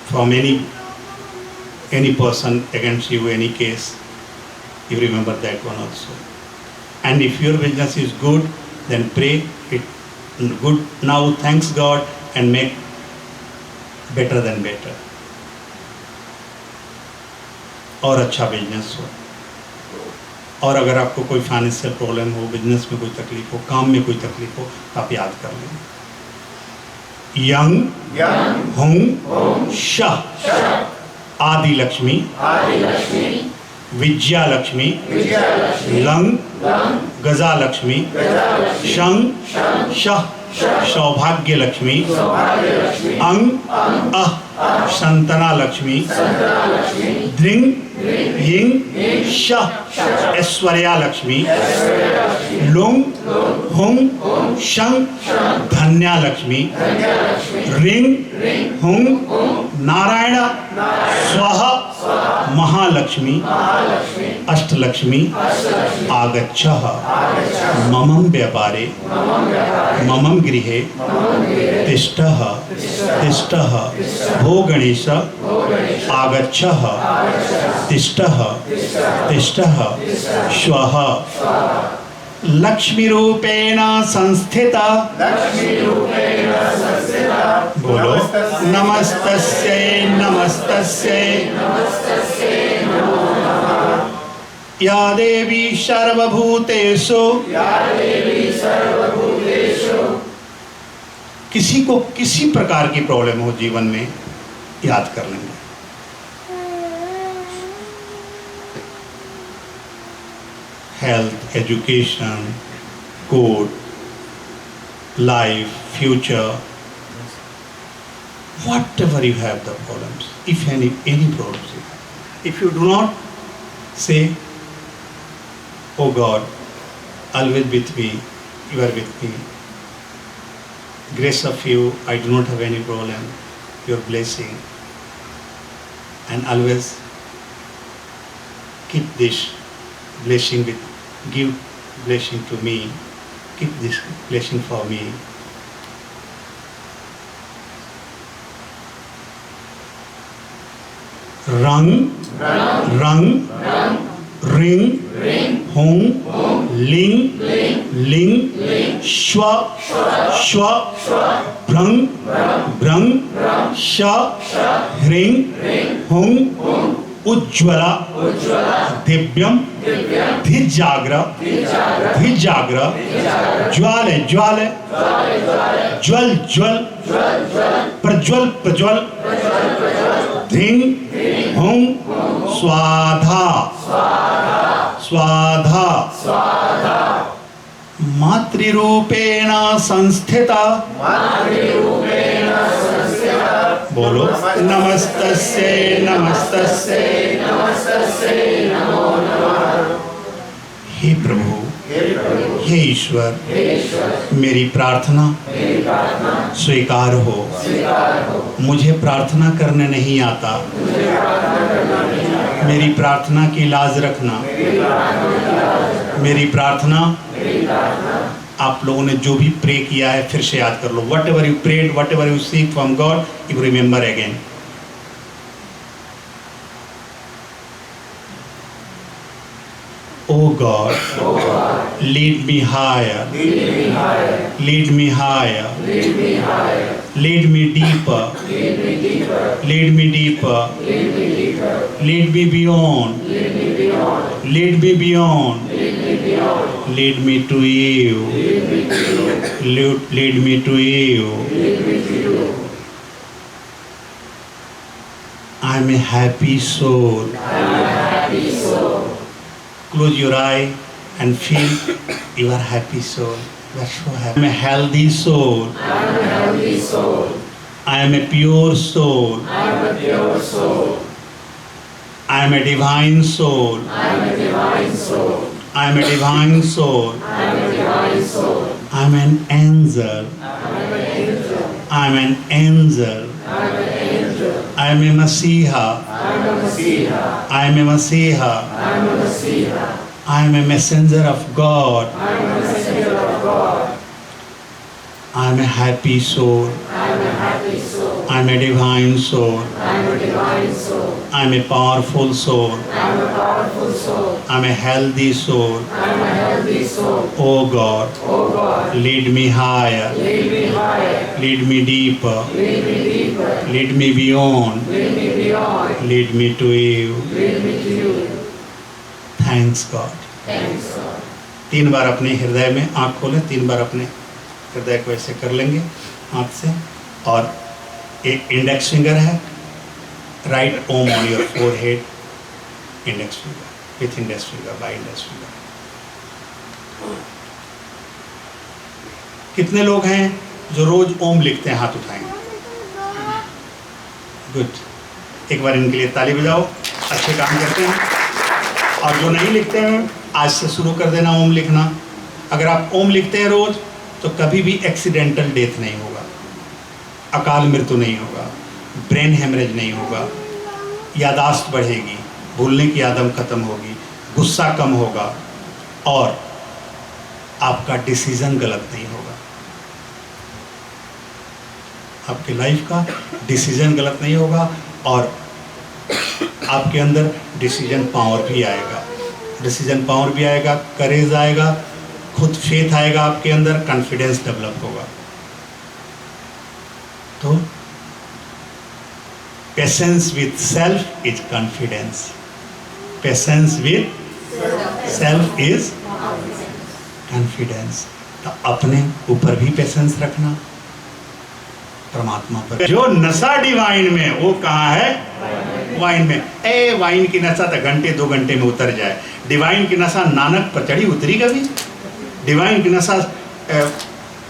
from any person against you, any case, you remember that one also. And if your business is good, then pray it good now, thanks God, and make better than better. और अच्छा business हो. और अगर आपको कोई financial problem हो, business में कोई तकलीफ हो, काम में कोई तकलीफ हो, आप याद कर लें. यं हुं शः आदि लक्ष्मी विद्या लक्ष्मी लं गजा लक्ष्मी शं शः सौभाग्य लक्ष्मी अंग अह संतना लक्ष्मी द्रिंग हिंग शः ऐश्वर्या लक्ष्मी लुंग हुंग शं धन्या लक्ष्मी रिंग हुंग नारायण स्वः महालक्ष्मी अष्टलक्ष्मी आगच्छः ममं व्यापारे ममं गृहे तिष्ठः तिष्ठः भो गणेश आगच्छः तिष्ठः तिष्ठः श्वः लक्ष्मीरूपेण संस्थिता बोलो नमस्तस्यै नमस्तस्यै या देवी सर्वभूतेषु किसी को किसी प्रकार की प्रॉब्लम हो जीवन में याद कर लेंगे। Health, education, court, life, future, whatever you have the problems, if any problems you have. If you do not say, oh God, always with me, you are with me. Grace of you, I do not have any problem. Your blessing. And always keep this blessing with, give blessing to me. Keep this blessing for me. रंग रंग ring हों लिंग लिंग श्व श्व भ्रंग भ्रंग श ह्रिंग हों उज्ज्वला दिव्यम धिजाग्र धिजाग्र ज्वाल ज्वाल ज्वल ज्वल प्रज्वल प्रज्वल धिंग हों स्वाधा स्वाधा मातृरूपेण संस्थिता बोलो नमस्तस्यै नमस्तस्यै हे प्रभु हे ईश्वर मेरी प्रार्थना स्वीकार हो। मुझे प्रार्थना करने नहीं आता, मेरी प्रार्थना की लाज रखना। मेरी प्रार्थना आप लोगों ने जो भी प्रे किया है फिर से याद कर लो। Whatever you prayed, whatever you seek from God, you remember again. Oh God, lead me higher, lead me higher, lead me deeper, lead me deeper, lead me beyond, lead me beyond, lead me to you, lead me to you. I am a happy soul. Close your eye and feel your happy soul. You are so happy. I am a healthy soul. I am a pure soul. I am a divine soul. I am a divine soul. I am an angel. I am an angel. I am a Masiha. I am a Masiha. I am a messenger of God. I am a happy soul. I am a divine soul. I am a powerful soul. I am a healthy soul. Oh God, lead me higher. Lead me deeper. Lead me beyond. Lead me to you. Thanks God. 3 बार अपने हृदय में आँख खोलें, 3 बार अपने हृदय को ऐसे कर लेंगे हाथ से। और एक इंडेक्स फिंगर है, right Om on your forehead, index finger with index finger by index finger. कितने लोग हैं जो रोज ओम लिखते हैं? हाथ उठाएंगे। गुड, एक बार इनके लिए ताली बजाओ, अच्छे काम करते हैं। और जो नहीं लिखते हैं आज से शुरू कर देना ओम लिखना। अगर आप ओम लिखते हैं रोज तो कभी भी एक्सीडेंटल डेथ नहीं होगा, अकाल मृत्यु नहीं होगा, ब्रेन हेमरेज नहीं होगा, यादाश्त बढ़ेगी, भूलने की आदत खत्म होगी, गुस्सा कम होगा और आपका डिसीजन गलत नहीं होगा। आपकी लाइफ का डिसीजन गलत नहीं होगा और आपके अंदर डिसीजन पावर भी आएगा, डिसीजन पावर भी आएगा, करेज आएगा, खुद फेथ आएगा आपके अंदर, कॉन्फिडेंस डेवलप होगा। तो patience with self is confidence, patience with self is confidence. तो अपने ऊपर भी पेशेंस रखना, परमात्मा पर। जो नशा डिवाइन में, वो कहाँ है? वाइन में। वाइन की नशा तो घंटे 2 घंटे में उतर जाए, डिवाइन की नशा नानक पर चढ़ी उतरी कभी? डिवाइन की नशा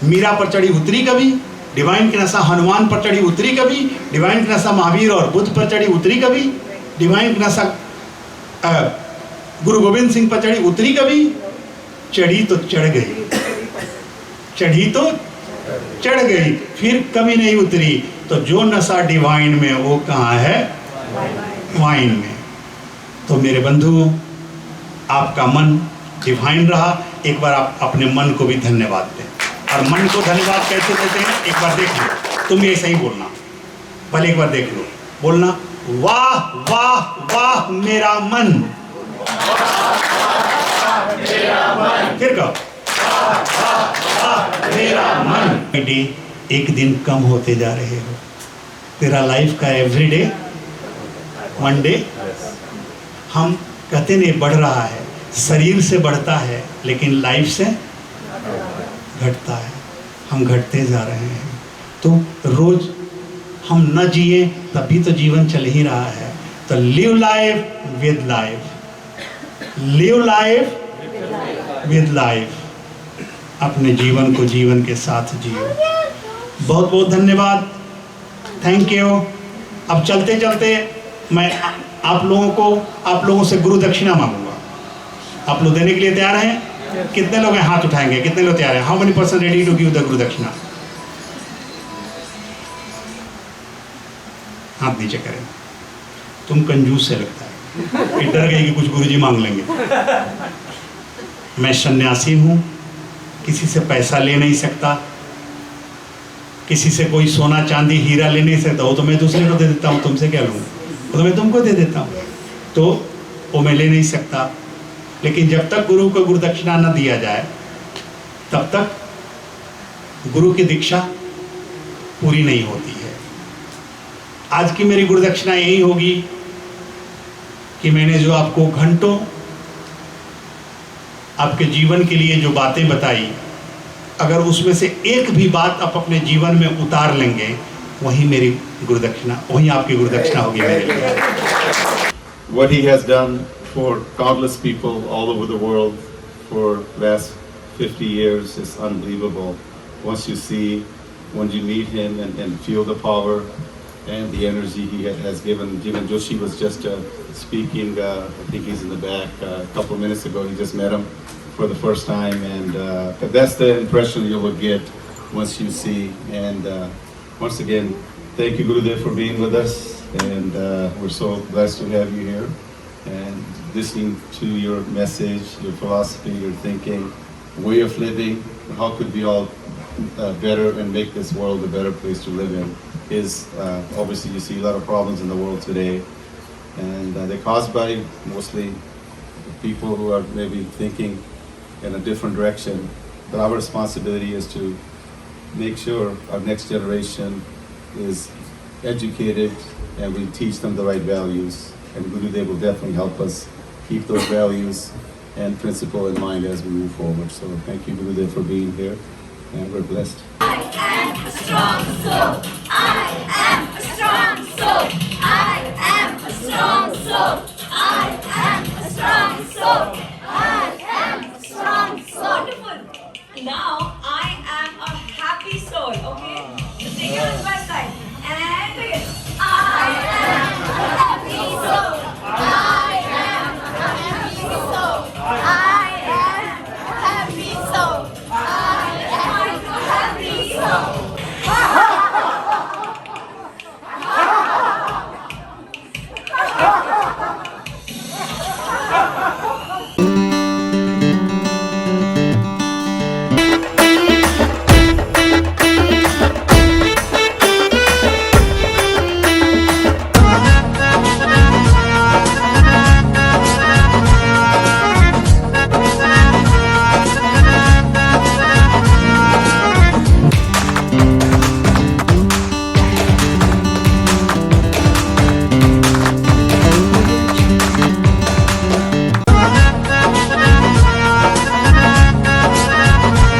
मीरा पर चढ़ी उतरी कभी? डिवाइन की नशा हनुमान पर चढ़ी उतरी कभी? डिवाइन की नशा महावीर और बुद्ध पर चढ़ी उतरी कभी? डिवाइन की नशा गुरु गोविंद सिंह पर चढ़ी उतरी कभी? चढ़ी तो चढ़ गई, चढ़ी तो चढ़ गई, फिर कभी नहीं उतरी। तो जो नशा डिवाइन में, वो कहाँ है? वाइन में। तो मेरे बंधुओं, आपका मन डिवाइन रहा। एक बार आप अपने मन को भी धन्यवाद दें। और मन को धन्यवाद कैसे देते हैं? एक बार देख लो, तुम ऐसे ही बोलना, पहले एक बार देख लो, बोलना वाह वाह वाह मेरा मन। फिर कहो मेरा मन। डे एक दिन कम होते जा रहे हो, तेरा लाइफ का एवरी डे वन डे। हम कहते नहीं बढ़ रहा है, शरीर से बढ़ता है लेकिन लाइफ से घटता है, हम घटते जा रहे हैं। तो रोज हम न जिए तभी तो जीवन चल ही रहा है। तो live life with life, live life with life, अपने जीवन को जीवन के साथ जियो। बहुत बहुत धन्यवाद, थैंक यू। अब चलते चलते मैं आप लोगों से गुरु दक्षिणा मांगूंगा। आप लोग देने के लिए तैयार हैं? कितने लोग हैं? हाथ उठाएंगे। कितने लोग तैयार हैं? How many person ready to give the guru dakshina? हाथ नीचे करें। तुम कंजूस से लगता है, डर गई कि कुछ गुरुजी मांग लेंगे। मैं सन्यासी हूँ, किसी से पैसा ले नहीं सकता, किसी से कोई सोना चांदी हीरा ले नहीं सकता। वो तो मैं दूसरे को दे देता हूँ, तुमसे क्या लूँ? वो तो मैं तुमको दे देता हूँ, तो वो मैं ले नहीं सकता। लेकिन जब तक गुरु को गुरु दक्षिणा न दिया जाए, तब तक गुरु की दीक्षा पूरी नहीं होती है। आज की मेरी गुरु दक्षिणा यही होगी कि मैंने जो आपको घंटों आपके जीवन के लिए जो बातें बताई, अगर उसमें से एक भी बात आप अपने जीवन में उतार लेंगे, वही मेरी गुरुदक्षिणा, वही आपकी गुरुदक्षिणा होगी मेरे लिए। What he has done for countless people all over the world for last 50 years is unbelievable. Once you see, when you meet him and feel the power and the energy he has given. Jivan Joshi was just speaking, I think he's in the back, a couple minutes ago. He just met him for the first time, and that's the impression you will get once you see. And once again, thank you, Gurudev, for being with us, and we're so blessed to have you here and listening to your message, your philosophy, your thinking, way of living. How could we all better and make this world a better place to live in? Is obviously you see a lot of problems in the world today, and they're caused by mostly people who are maybe thinking in a different direction. But our responsibility is to make sure our next generation is educated and we teach them the right values. And Gurudev will definitely help us keep those values and principle in mind as we move forward. So thank you, Gurudev, for being here, and we're blessed. I am a strong soul. I am a strong soul. I am a strong soul.